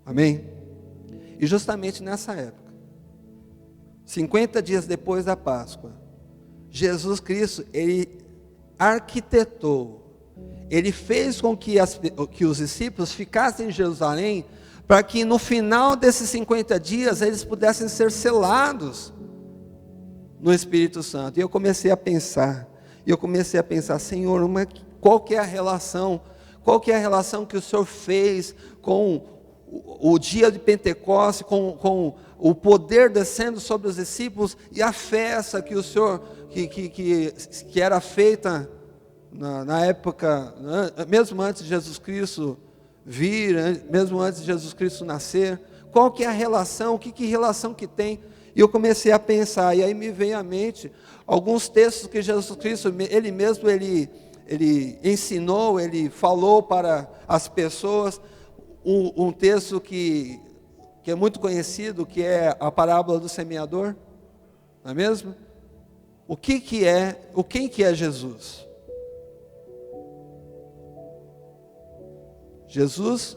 Amém? E justamente nessa época, 50 dias depois da Páscoa, Jesus Cristo, Ele arquitetou, Ele fez com que os discípulos ficassem em Jerusalém, para que no final desses 50 dias, eles pudessem ser selados no Espírito Santo. E eu comecei a pensar, Senhor, qual que é a relação que o Senhor fez com o dia de Pentecostes, com o poder descendo sobre os discípulos, e a festa que o Senhor, que era feita na época, mesmo antes de Jesus Cristo vir, mesmo antes de Jesus Cristo nascer. Qual que é a relação, que relação que tem? E eu comecei a pensar, e aí me veio à mente alguns textos que Jesus Cristo, Ele mesmo, Ele ensinou, Ele falou para as pessoas. Um texto que é muito conhecido, que é a parábola do semeador, não é mesmo? Quem que é Jesus? Jesus,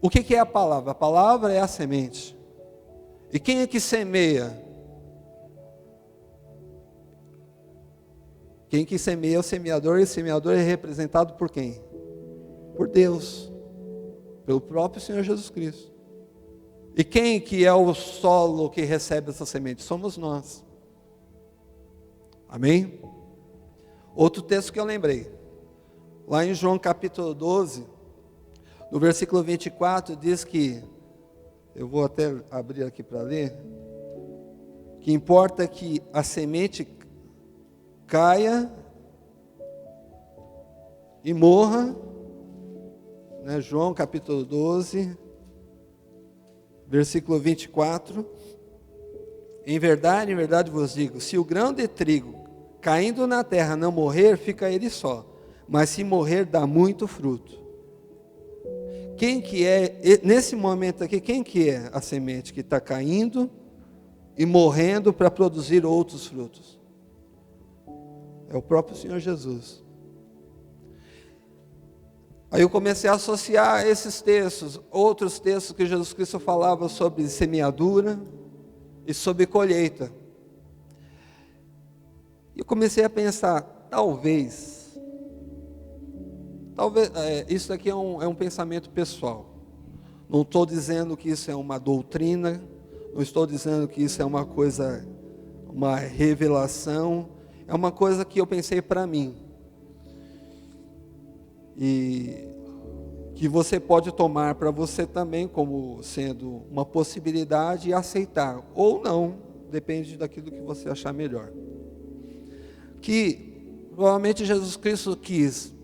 o que é a palavra? A palavra é a semente. E quem é que semeia? Quem que semeia é o semeador, e o semeador é representado por quem? Por Deus, pelo próprio Senhor Jesus Cristo. E quem que é o solo que recebe essa semente? Somos nós. Amém? Outro texto que eu lembrei, lá em João capítulo 12, no versículo 24, diz que, eu vou até abrir aqui para ler, que importa que a semente caia e morra, né? João capítulo 12, versículo 24, em verdade vos digo, se o grão de trigo caindo na terra não morrer, fica ele só, mas se morrer, dá muito fruto. Quem que é, nesse momento aqui, quem que é a semente que está caindo e morrendo para produzir outros frutos? É o próprio Senhor Jesus. Aí eu comecei a associar esses textos, outros textos que Jesus Cristo falava sobre semeadura e sobre colheita. E eu comecei a pensar, talvez, isso aqui é um pensamento pessoal. Não estou dizendo que isso é uma doutrina, não estou dizendo que isso é uma coisa uma revelação, é uma coisa que eu pensei para mim. E que você pode tomar para você também como sendo uma possibilidade e aceitar, ou não, depende daquilo que você achar melhor. Que provavelmente Jesus Cristo quis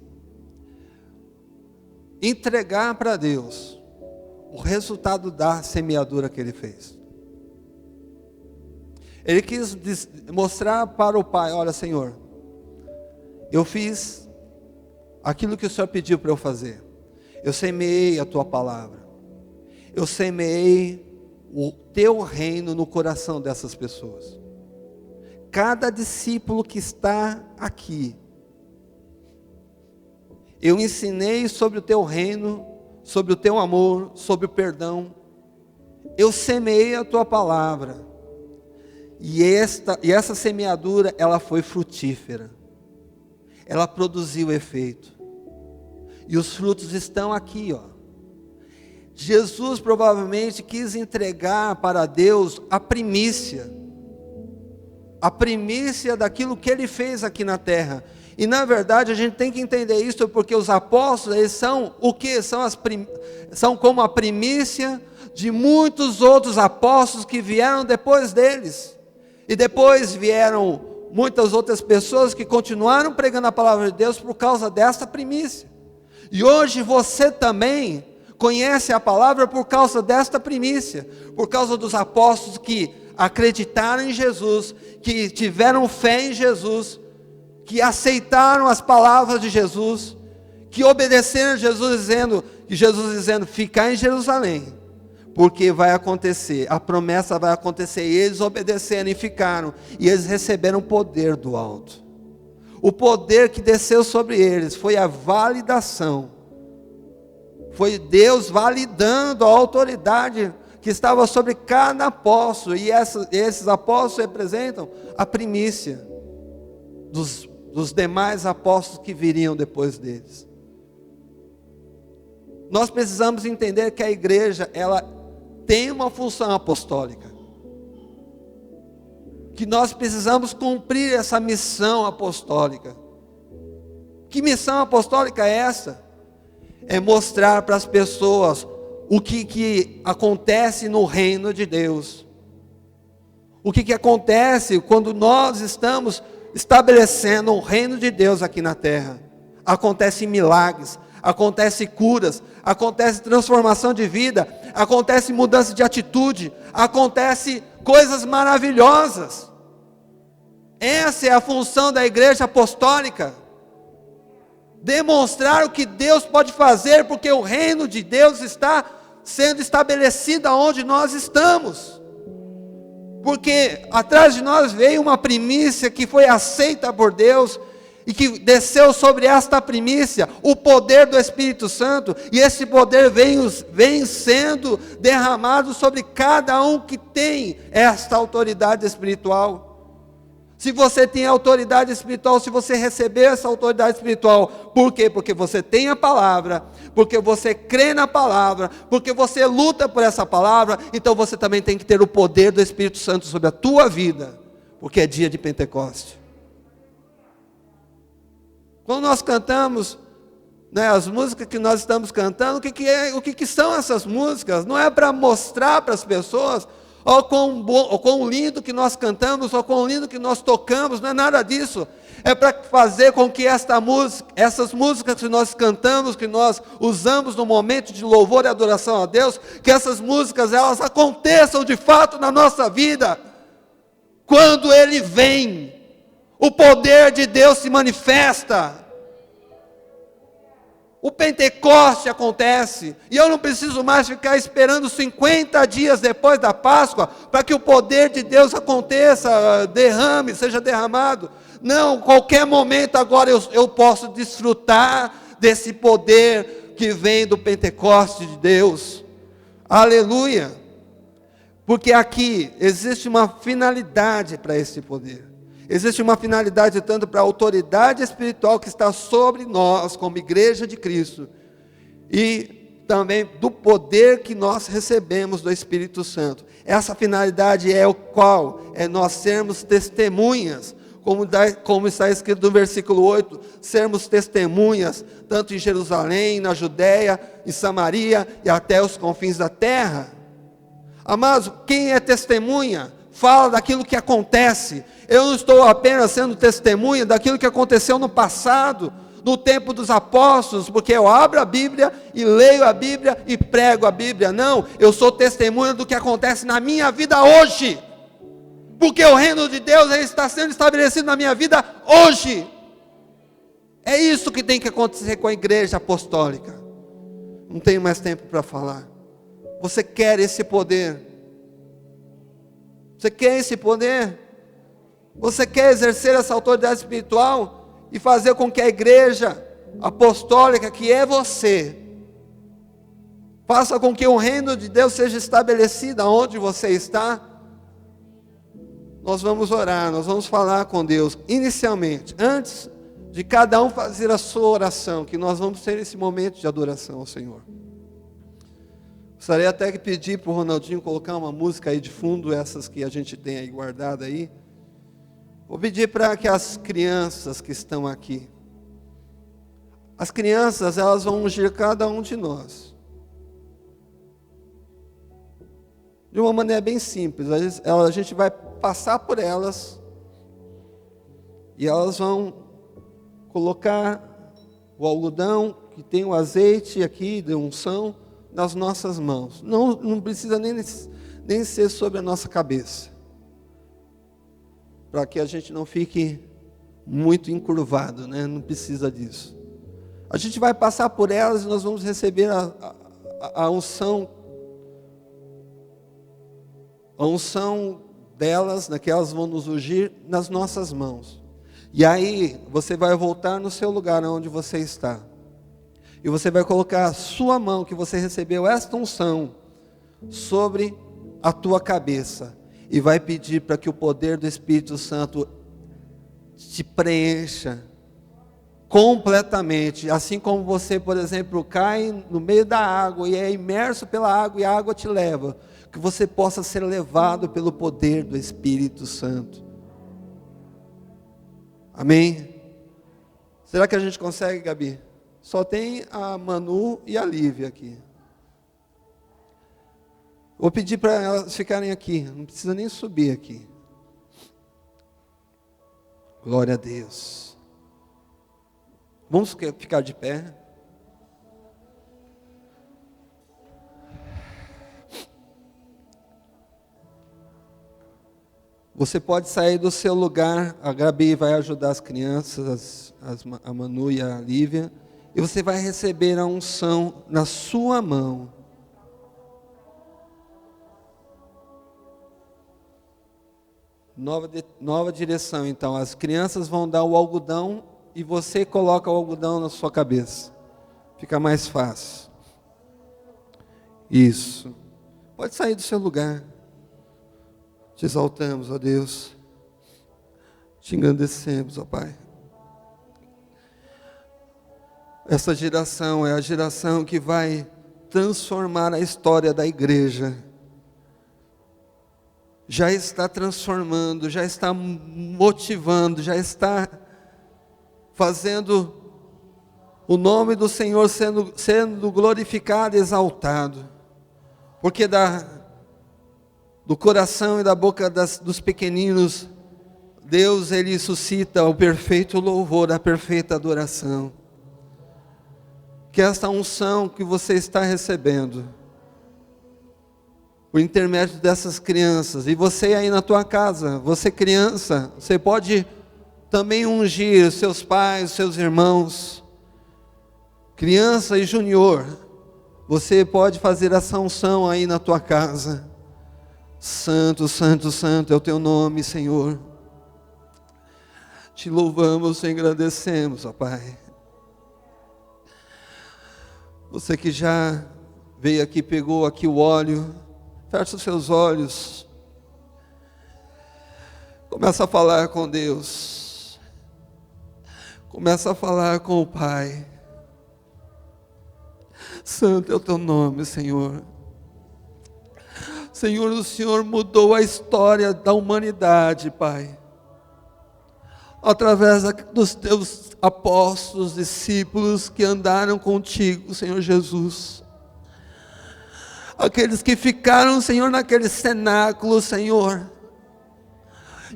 entregar para Deus o resultado da semeadura que Ele fez. Ele quis mostrar para o Pai: olha, Senhor, eu fiz aquilo que o Senhor pediu para eu fazer. Eu semeei a Tua palavra. Eu semeei o Teu reino no coração dessas pessoas. Cada discípulo que está aqui, eu ensinei sobre o Teu reino, sobre o Teu amor, sobre o perdão. Eu semeei a Tua palavra. E essa semeadura, ela foi frutífera. Ela produziu efeito. E os frutos estão aqui, ó. Jesus provavelmente quis entregar para Deus a primícia daquilo que Ele fez aqui na terra. E na verdade a gente tem que entender isso, porque os apóstolos, eles são o que? São como a primícia de muitos outros apóstolos que vieram depois deles. E depois vieram muitas outras pessoas que continuaram pregando a palavra de Deus por causa dessa primícia. E hoje você também conhece a palavra por causa desta primícia, por causa dos apóstolos que acreditaram em Jesus, que tiveram fé em Jesus, que aceitaram as palavras de Jesus, que obedeceram a Jesus dizendo, ficar em Jerusalém, porque vai acontecer, a promessa vai acontecer. E eles obedeceram e ficaram, e eles receberam o poder do alto. O poder que desceu sobre eles foi a validação. Foi Deus validando a autoridade que estava sobre cada apóstolo. E esses apóstolos representam a primícia dos demais apóstolos que viriam depois deles. Nós precisamos entender que a igreja, ela tem uma função apostólica. Que nós precisamos cumprir essa missão apostólica. Que missão apostólica é essa? É mostrar para as pessoas o que acontece no reino de Deus. O que acontece quando nós estamos estabelecendo o reino de Deus aqui na terra. Acontecem milagres, acontecem curas, acontece transformação de vida, acontece mudança de atitude, acontece coisas maravilhosas. Essa é a função da igreja apostólica. Demonstrar o que Deus pode fazer, porque o reino de Deus está sendo estabelecido onde nós estamos. Porque atrás de nós veio uma primícia que foi aceita por Deus, e que desceu sobre esta primícia o poder do Espírito Santo, e esse poder vem sendo derramado sobre cada um que tem esta autoridade espiritual. Se você tem autoridade espiritual, se você receber essa autoridade espiritual, por quê? Porque você tem a palavra, porque você crê na palavra, porque você luta por essa palavra, então você também tem que ter o poder do Espírito Santo sobre a tua vida, porque é dia de Pentecostes. Quando nós cantamos, as músicas que nós estamos cantando, o que são essas músicas? Não é para mostrar para as pessoas ou quão lindo que nós cantamos, ou quão lindo que nós tocamos, não é nada disso. É para fazer com que essas músicas que nós cantamos, que nós usamos no momento de louvor e adoração a Deus, que essas músicas, elas aconteçam de fato na nossa vida. Quando Ele vem, o poder de Deus se manifesta. O Pentecoste acontece, e eu não preciso mais ficar esperando 50 dias depois da Páscoa, para que o poder de Deus aconteça, seja derramado. Não, qualquer momento agora eu posso desfrutar desse poder que vem do Pentecoste de Deus. Aleluia! Porque aqui existe uma finalidade para esse poder. Existe uma finalidade tanto para a autoridade espiritual que está sobre nós, como igreja de Cristo, e também do poder que nós recebemos do Espírito Santo. Essa finalidade é o qual? É nós sermos testemunhas, como está escrito no versículo 8, sermos testemunhas, tanto em Jerusalém, na Judéia, em Samaria e até os confins da terra. Amados, quem é testemunha, fala daquilo que acontece. Eu não estou apenas sendo testemunha daquilo que aconteceu no passado, no tempo dos apóstolos, porque eu abro a Bíblia e leio a Bíblia e prego a Bíblia. Não, eu sou testemunha do que acontece na minha vida hoje, porque o reino de Deus está sendo estabelecido na minha vida hoje. É isso que tem que acontecer com a igreja apostólica. Não tenho mais tempo para falar. Você quer esse poder? Você quer esse poder? Você quer exercer essa autoridade espiritual e fazer com que a igreja apostólica, que é você, faça com que o reino de Deus seja estabelecido onde você está? Nós vamos orar, nós vamos falar com Deus. Inicialmente, antes de cada um fazer a sua oração, que nós vamos ter esse momento de adoração ao Senhor. Gostaria até que pedir para o Ronaldinho colocar uma música aí de fundo, essas que a gente tem aí guardada aí. Vou pedir para que as crianças que estão aqui, as crianças, elas vão ungir cada um de nós. De uma maneira bem simples, a gente vai passar por elas e elas vão colocar o algodão que tem o azeite aqui de unção nas nossas mãos. Não precisa nem ser sobre a nossa cabeça, para que a gente não fique muito encurvado, né? Não precisa disso. A gente vai passar por elas e nós vamos receber a unção delas, né, que elas vão nos ungir nas nossas mãos. E aí você vai voltar no seu lugar onde você está. E você vai colocar a sua mão, que você recebeu esta unção, sobre a tua cabeça. E vai pedir para que o poder do Espírito Santo te preencha completamente. Assim como você, por exemplo, cai no meio da água e é imerso pela água e a água te leva. Que você possa ser levado pelo poder do Espírito Santo. Amém? Será que a gente consegue, Gabi? Só tem a Manu e a Lívia aqui. Vou pedir para elas ficarem aqui, não precisa nem subir aqui. Glória a Deus. Vamos ficar de pé. Você pode sair do seu lugar, a Gabi vai ajudar as crianças, a Manu e a Lívia, e você vai receber a unção na sua mão. Nova direção, então. As crianças vão dar o algodão e você coloca o algodão na sua cabeça. Fica mais fácil. Isso. Pode sair do seu lugar. Te exaltamos, ó Deus. Te engrandecemos, ó Pai. Essa geração é a geração que vai transformar a história da igreja. Já está transformando, já está motivando, já está fazendo o nome do Senhor sendo glorificado e exaltado. Porque do coração e da boca dos pequeninos, Deus, Ele suscita o perfeito louvor, a perfeita adoração. Que esta unção que você está recebendo, por intermédio dessas crianças, e você aí na tua casa, você criança, você pode também ungir os seus pais, os seus irmãos, criança e junior, você pode fazer essa unção aí na tua casa. Santo, santo, santo é o teu nome, Senhor. Te louvamos e agradecemos, ó Pai. Você que já veio aqui, pegou aqui o óleo, fecha os seus olhos. Começa a falar com Deus. Começa a falar com o Pai. Santo é o teu nome, Senhor. Senhor, o Senhor mudou a história da humanidade, Pai, através dos teus apóstolos, discípulos que andaram contigo, Senhor Jesus. Aqueles que ficaram, Senhor, naquele cenáculo, Senhor,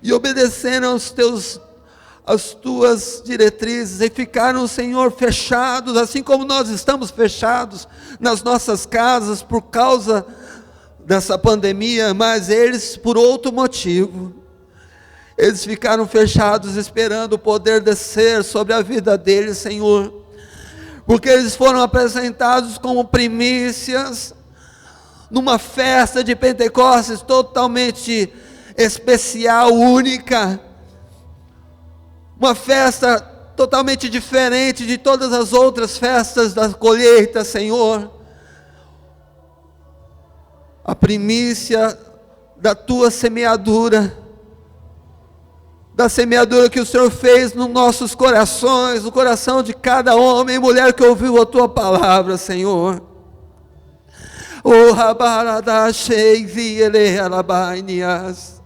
e obedeceram as tuas diretrizes, e ficaram, Senhor, fechados, assim como nós estamos fechados nas nossas casas por causa dessa pandemia, mas eles, por outro motivo, eles ficaram fechados esperando o poder descer sobre a vida deles, Senhor, porque eles foram apresentados como primícias numa festa de Pentecostes totalmente especial, única, uma festa totalmente diferente de todas as outras festas da colheita, Senhor, a primícia da tua semeadura, da semeadura que o Senhor fez nos nossos corações, no coração de cada homem e mulher que ouviu a tua palavra, Senhor. O rabarada sheivi ele alabainias,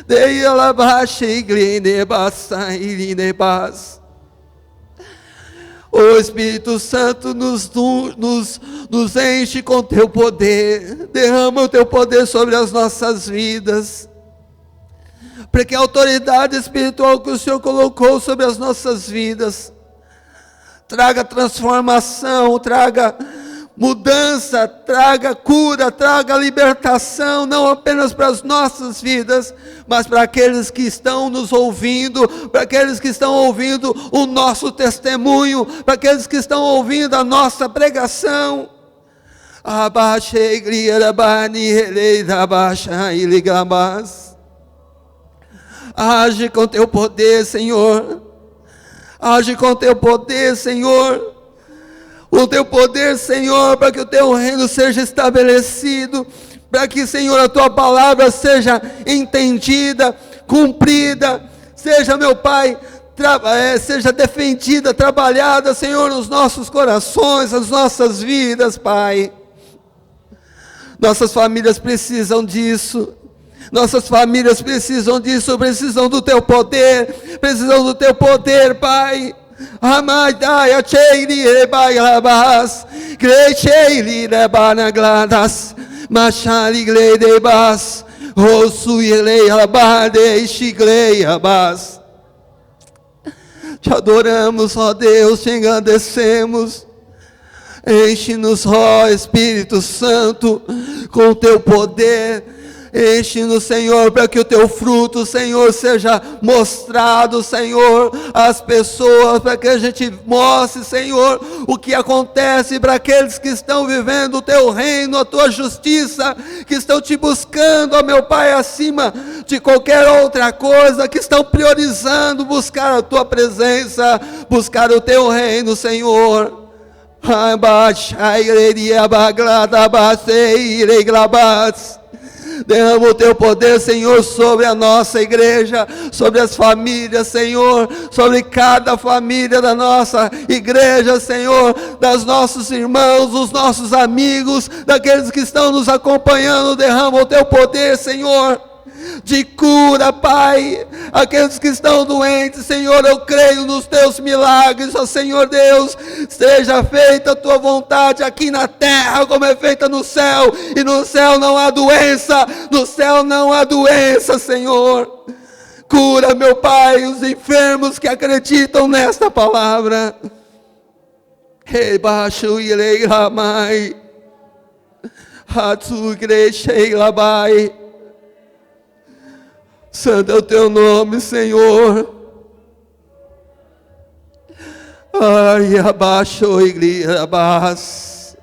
dei alabaxei glinebasa irinebas. O Espírito Santo nos enche com teu poder, derrama o teu poder sobre as nossas vidas, para que a autoridade espiritual que o Senhor colocou sobre as nossas vidas traga transformação, traga mudança, traga cura, traga libertação, não apenas para as nossas vidas, mas para aqueles que estão nos ouvindo, para aqueles que estão ouvindo o nosso testemunho, para aqueles que estão ouvindo a nossa pregação. Age com teu poder, Senhor, age com teu poder, Senhor, o teu poder, Senhor, para que o teu reino seja estabelecido, para que, Senhor, a tua palavra seja entendida, cumprida, seja, meu Pai, seja defendida, trabalhada, Senhor, nos nossos corações, nas nossas vidas, Pai. Nossas famílias precisam disso. Nossas famílias precisam disso, precisam do teu poder, Pai. Amadaya cheiri rebailabas, grecheiri rebanagladas, machari gledebas, rosuilei abade chigleiabas. Te adoramos, ó Deus, te engrandecemos. Enche-nos, ó Espírito Santo, com o teu poder. Enche-nos, Senhor, para que o teu fruto, Senhor, seja mostrado, Senhor, às pessoas, para que a gente mostre, Senhor, o que acontece para aqueles que estão vivendo o teu reino, a tua justiça, que estão te buscando, ó meu Pai, acima de qualquer outra coisa, que estão priorizando buscar a tua presença, buscar o teu reino, Senhor. Derrama o teu poder, Senhor, sobre a nossa igreja, sobre as famílias, Senhor, sobre cada família da nossa igreja, Senhor, dos nossos irmãos, dos nossos amigos, daqueles que estão nos acompanhando. Derrama o teu poder, Senhor, de cura, Pai, aqueles que estão doentes, Senhor, eu creio nos teus milagres, ó Senhor Deus, seja feita a tua vontade aqui na terra, como é feita no céu, e no céu não há doença, no céu não há doença, Senhor. Cura, meu Pai, os enfermos que acreditam nesta palavra. Rebaixo e leilamai, hatsu grechei labai. Santo é o teu nome, Senhor. Ai, abaixo igreja, abas.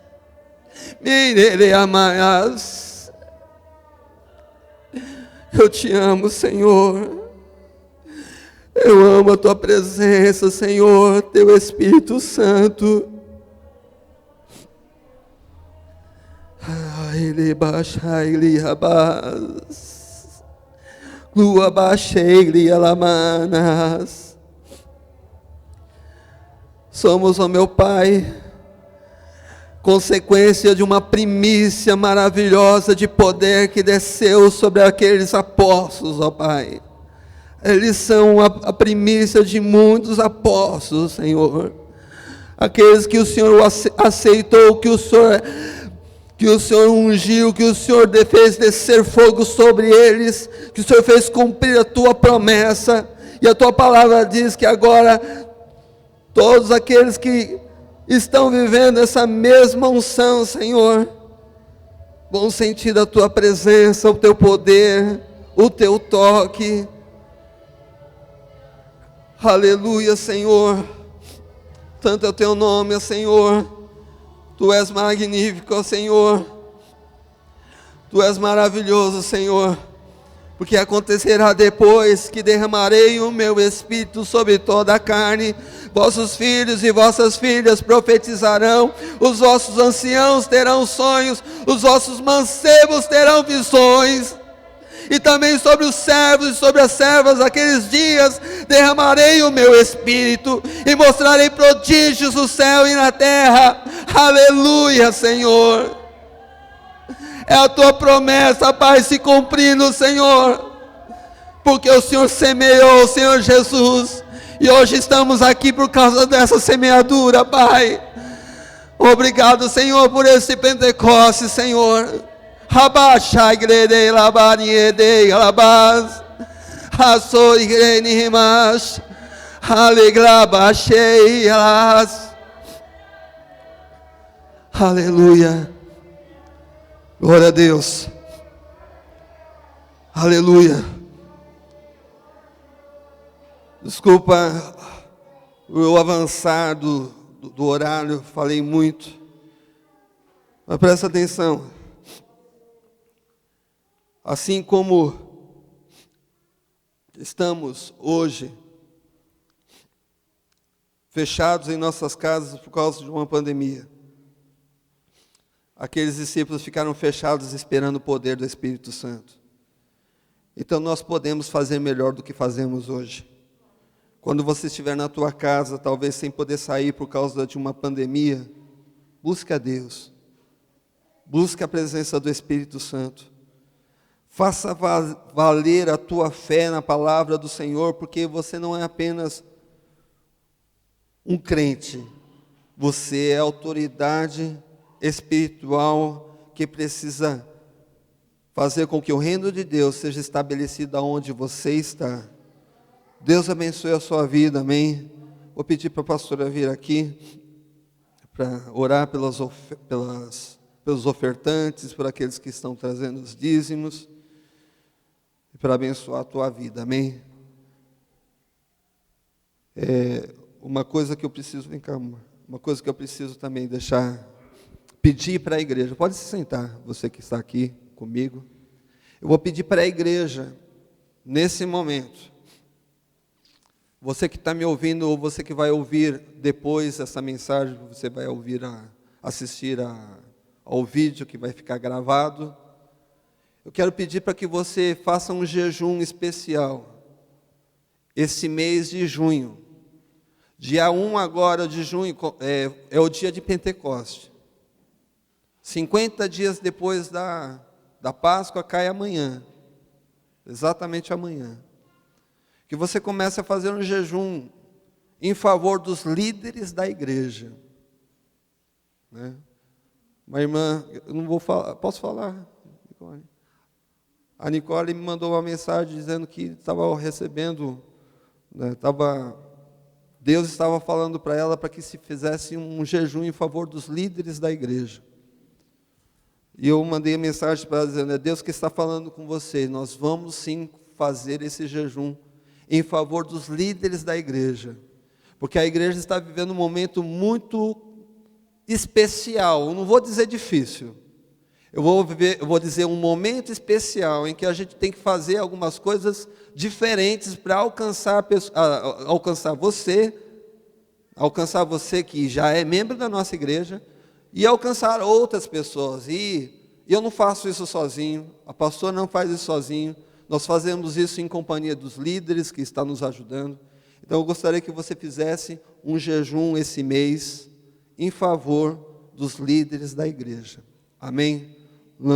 Mirele amanhas. Eu te amo, Senhor. Eu amo a tua presença, Senhor, teu Espírito Santo. Ai, ele baixa, ele abas. Lua baixei alamanas. Somos, ó meu Pai, consequência de uma primícia maravilhosa de poder que desceu sobre aqueles apóstolos, ó Pai. Eles são a primícia de muitos apóstolos, Senhor. Aqueles que o Senhor aceitou, que o Senhor ungiu, que o Senhor fez descer fogo sobre eles, que o Senhor fez cumprir a tua promessa. E a tua palavra diz que agora todos aqueles que estão vivendo essa mesma unção, Senhor, vão sentir a tua presença, o teu poder, o teu toque. Aleluia, Senhor. Tanto é o teu nome, Senhor. Tu és magnífico, Senhor. Tu és maravilhoso, Senhor. Porque acontecerá depois que derramarei o meu Espírito sobre toda a carne. Vossos filhos e vossas filhas profetizarão, os vossos anciãos terão sonhos, os vossos mancebos terão visões. E também sobre os servos e sobre as servas aqueles dias derramarei o meu Espírito e mostrarei prodígios no céu e na terra. Aleluia, Senhor. É a tua promessa, Pai, se cumprindo, Senhor, porque o Senhor semeou, Senhor Jesus, e hoje estamos aqui por causa dessa semeadura, Pai. Obrigado, Senhor, por esse Pentecostes, Senhor. Rabachai grede labaniede alabaz, raçoi greni rimas, aleglabachei alas. Aleluia. Glória a Deus. Aleluia. Desculpa o avançar do horário, falei muito. Mas presta atenção. Assim como estamos hoje fechados em nossas casas por causa de uma pandemia, aqueles discípulos ficaram fechados esperando o poder do Espírito Santo. Então nós podemos fazer melhor do que fazemos hoje. Quando você estiver na tua casa, talvez sem poder sair por causa de uma pandemia, busque a Deus. Busque a presença do Espírito Santo. Faça valer a tua fé na palavra do Senhor, porque você não é apenas um crente. Você é autoridade espiritual que precisa fazer com que o reino de Deus seja estabelecido aonde você está. Deus abençoe a sua vida, amém? Vou pedir para a pastora vir aqui para orar pelos ofertantes, por aqueles que estão trazendo os dízimos, e para abençoar a tua vida, amém? Uma coisa que eu preciso, vem cá, uma coisa que eu preciso também pedir para a igreja, pode se sentar, você que está aqui comigo. Eu vou pedir para a igreja, nesse momento, você que está me ouvindo, ou você que vai ouvir depois essa mensagem, você vai assistir ao vídeo que vai ficar gravado, eu quero pedir para que você faça um jejum especial, esse mês de junho. Dia 1 agora de junho é o dia de Pentecoste. 50 dias depois da Páscoa cai amanhã. Exatamente amanhã. Que você comece a fazer um jejum em favor dos líderes da igreja. Né? Uma irmã, eu não vou falar, posso falar, Nicole? A Nicole me mandou uma mensagem dizendo que estava recebendo, né, Deus estava falando para ela para que se fizesse um jejum em favor dos líderes da igreja. E eu mandei a mensagem para ela dizendo, é Deus que está falando com você, nós vamos sim fazer esse jejum em favor dos líderes da igreja. Porque a igreja está vivendo um momento muito especial, eu não vou dizer difícil. Eu vou dizer um momento especial em que a gente tem que fazer algumas coisas diferentes para alcançar você que já é membro da nossa igreja, e alcançar outras pessoas. E eu não faço isso sozinho, a pastora não faz isso sozinho, nós fazemos isso em companhia dos líderes que estão nos ajudando. Então eu gostaria que você fizesse um jejum esse mês em favor dos líderes da igreja. Amém?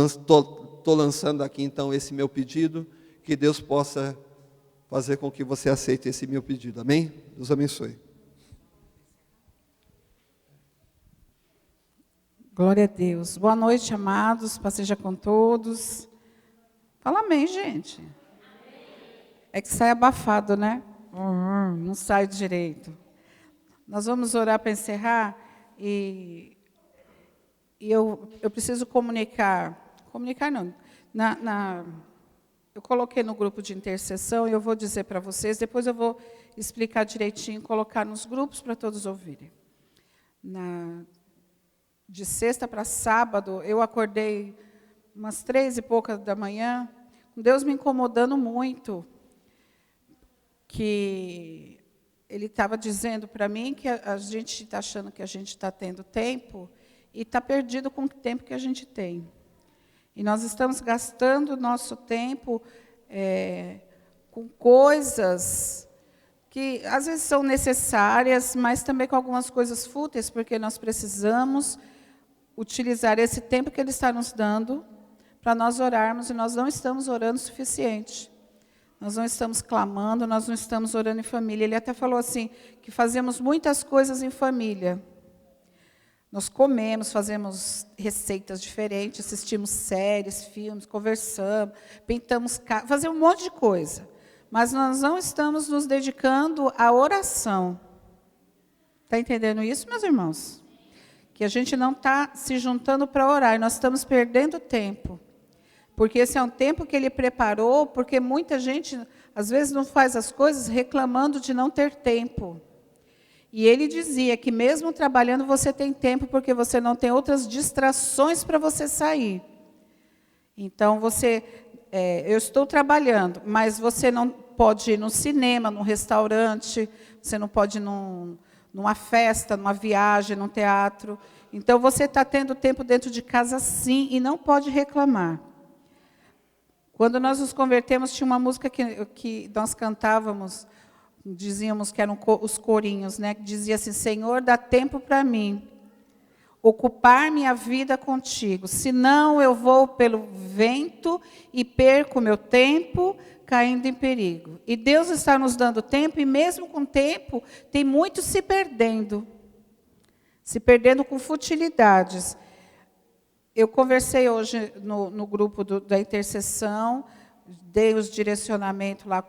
Estou lançando aqui então esse meu pedido, que Deus possa fazer com que você aceite esse meu pedido. Amém? Deus abençoe. Glória a Deus. Boa noite, amados. Paz seja com todos. Fala amém, gente. É que sai abafado, né? Não sai direito. Nós vamos orar para encerrar e eu preciso comunicar não, eu coloquei no grupo de intercessão e eu vou dizer para vocês, depois eu vou explicar direitinho, colocar nos grupos para todos ouvirem. De sexta para sábado, eu acordei umas 3 e poucas da manhã, com Deus me incomodando muito, que Ele estava dizendo para mim que a gente está achando que a gente está tendo tempo e está perdido com o tempo que a gente tem. E nós estamos gastando o nosso tempo com coisas que às vezes são necessárias, mas também com algumas coisas fúteis, porque nós precisamos utilizar esse tempo que Ele está nos dando para nós orarmos, e nós não estamos orando o suficiente. Nós não estamos clamando, nós não estamos orando em família. Ele até falou assim, que fazemos muitas coisas em família. Nós comemos, fazemos receitas diferentes, assistimos séries, filmes, conversamos, pintamos casa, fazemos um monte de coisa. Mas nós não estamos nos dedicando à oração. Está entendendo isso, meus irmãos? Que a gente não está se juntando para orar, nós estamos perdendo tempo. Porque esse é um tempo que Ele preparou, porque muita gente, às vezes, não faz as coisas reclamando de não ter tempo. E Ele dizia que mesmo trabalhando você tem tempo, porque você não tem outras distrações para você sair. Então, eu estou trabalhando, mas você não pode ir no cinema, num restaurante, você não pode ir numa festa, numa viagem, num teatro. Então, você está tendo tempo dentro de casa, sim, e não pode reclamar. Quando nós nos convertemos, tinha uma música que nós cantávamos, dizíamos que eram os corinhos, né? Que dizia assim, Senhor, dá tempo para mim, ocupar minha vida contigo, senão eu vou pelo vento e perco meu tempo, caindo em perigo. E Deus está nos dando tempo, e mesmo com tempo, tem muitos se perdendo com futilidades. Eu conversei hoje no grupo da intercessão, dei os direcionamentos lá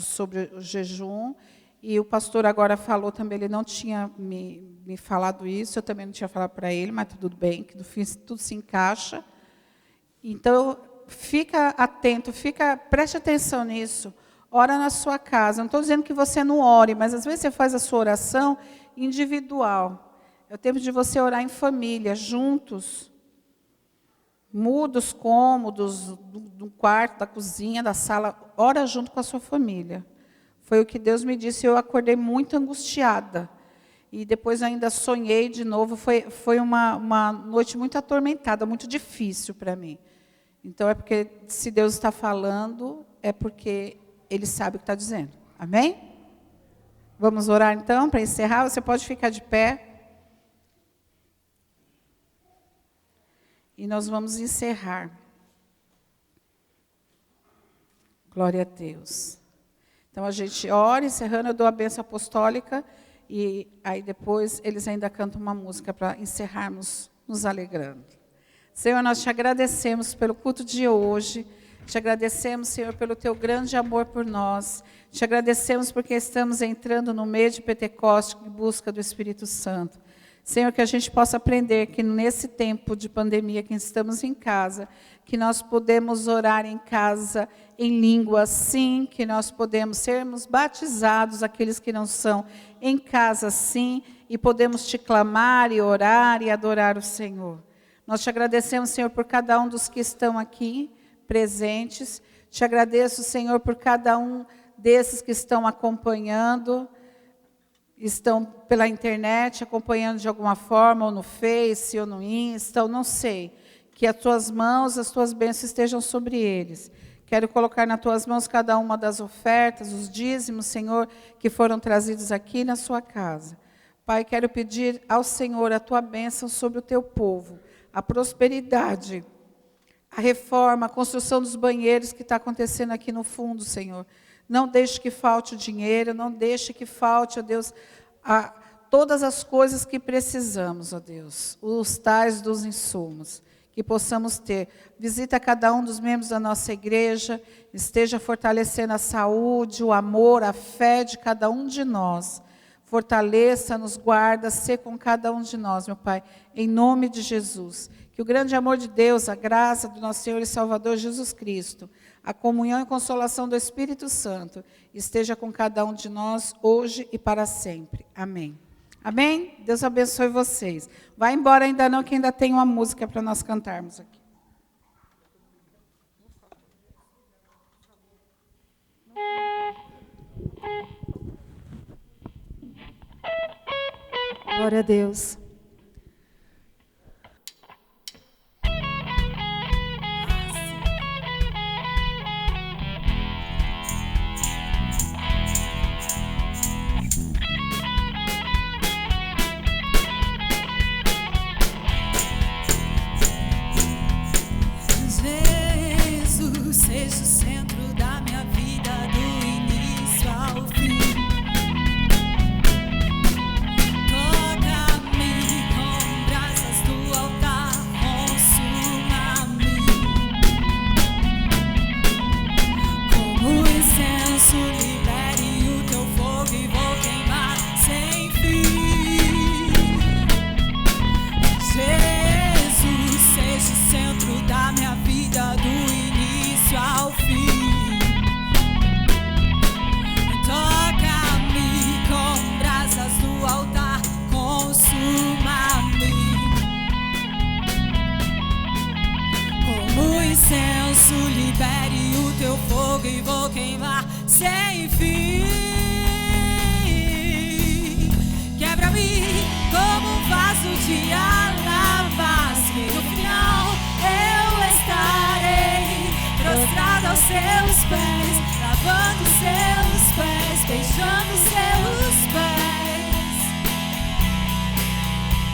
sobre o jejum, e o pastor agora falou também, ele não tinha me falado isso, eu também não tinha falado para ele, mas tudo bem, que no fim tudo se encaixa. Então, fica atento, preste atenção nisso, ora na sua casa. Não estou dizendo que você não ore, mas às vezes você faz a sua oração individual. É o tempo de você orar em família, juntos. Muda os cômodos do quarto, da cozinha, da sala, ora junto com a sua família. Foi o que Deus me disse, eu acordei muito angustiada. E depois ainda sonhei de novo, foi uma noite muito atormentada, muito difícil para mim. Então é porque se Deus está falando, é porque Ele sabe o que está dizendo. Amém? Vamos orar então, para encerrar, você pode ficar de pé. E nós vamos encerrar. Glória a Deus. Então, a gente ora, encerrando, eu dou a bênção apostólica, e aí depois eles ainda cantam uma música para encerrarmos nos alegrando. Senhor, nós te agradecemos pelo culto de hoje, te agradecemos, Senhor, pelo teu grande amor por nós, te agradecemos porque estamos entrando no mês de Pentecostes em busca do Espírito Santo. Senhor, que a gente possa aprender que nesse tempo de pandemia que estamos em casa, que nós podemos orar em casa em língua, sim, que nós podemos sermos batizados, aqueles que não são, em casa, sim, e podemos te clamar e orar e adorar o Senhor. Nós te agradecemos, Senhor, por cada um dos que estão aqui presentes. Te agradeço, Senhor, por cada um desses que estão acompanhando, estão pela internet, acompanhando de alguma forma, ou no Face, ou no Insta, ou não sei. Que as tuas mãos, as tuas bênçãos estejam sobre eles. Quero colocar nas tuas mãos cada uma das ofertas, os dízimos, Senhor, que foram trazidos aqui na sua casa. Pai, quero pedir ao Senhor a tua bênção sobre o teu povo, a prosperidade, a reforma, a construção dos banheiros que está acontecendo aqui no fundo, Senhor. Não deixe que falte o dinheiro, não deixe que falte, ó Deus, todas as coisas que precisamos, ó Deus, os tais dos insumos, que possamos ter. Visita cada um dos membros da nossa igreja, esteja fortalecendo a saúde, o amor, a fé de cada um de nós. Fortaleça, nos guarda, ser com cada um de nós, meu Pai, em nome de Jesus. Que o grande amor de Deus, a graça do nosso Senhor e Salvador Jesus Cristo, a comunhão e consolação do Espírito Santo, esteja com cada um de nós, hoje e para sempre. Amém. Amém? Deus abençoe vocês. Vai embora ainda não, que ainda tem uma música para nós cantarmos aqui. Glória a Deus. Jesus, seja o centro da minha vida, do início ao fim. Libere o teu fogo e vou queimar sem fim. Quebra-me como um vaso de alabastro. No final eu estarei prostrado aos seus pés, lavando seus pés, beijando seus pés.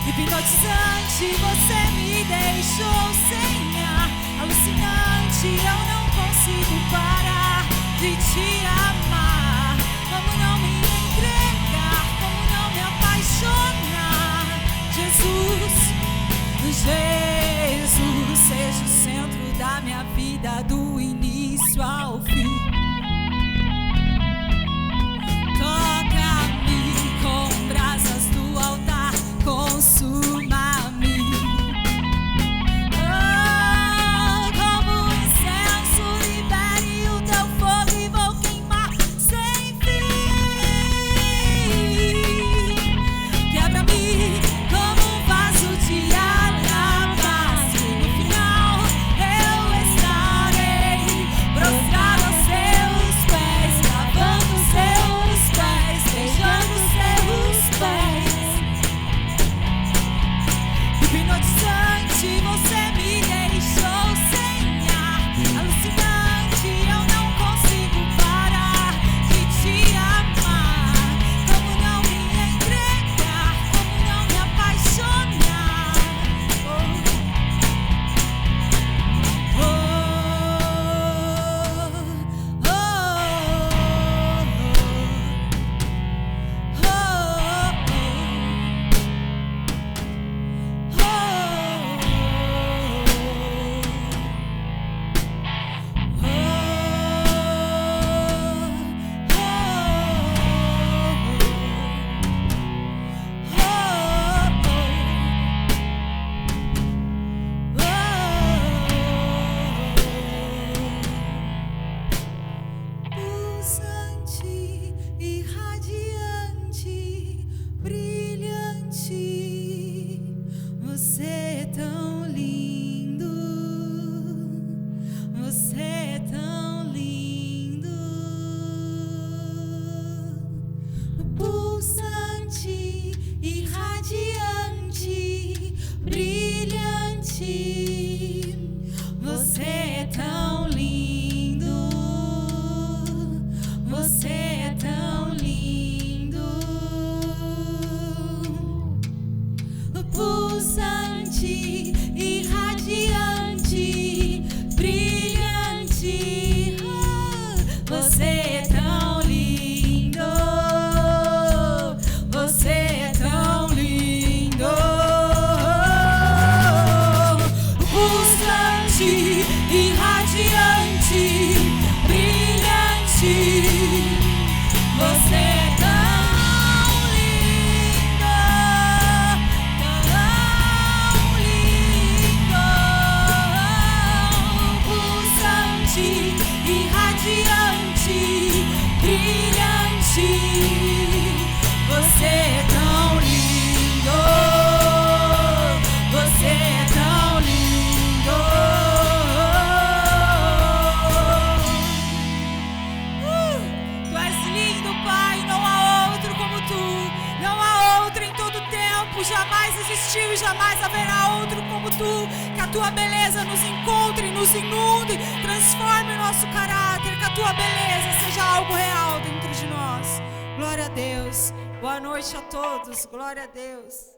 Hipnotizante, você me deixou sem ar, alucinante, eu não consigo parar de te amar. Como não me entregar, como não me apaixonar? Jesus, Jesus, seja o centro da minha vida, do início ao fim. Toca-me com brasas do altar, consuma-me. e radiante, brilhante. Você é tão lindo, você é tão lindo. Pulsante e radiante, brilhante. Você é tão lindo, tão lindo. Pulsante e radiante, brilhante. Você é tão lindo, você é tão lindo. Tu és lindo, Pai, não há outro como tu, não há outro em todo tempo, jamais existiu e jamais haverá outro como tu. Que a tua beleza nos encontre, nos inunde, transforme o nosso caráter, que a tua beleza seja algo real dentro de nós. Glória a Deus, boa noite a todos, glória a Deus.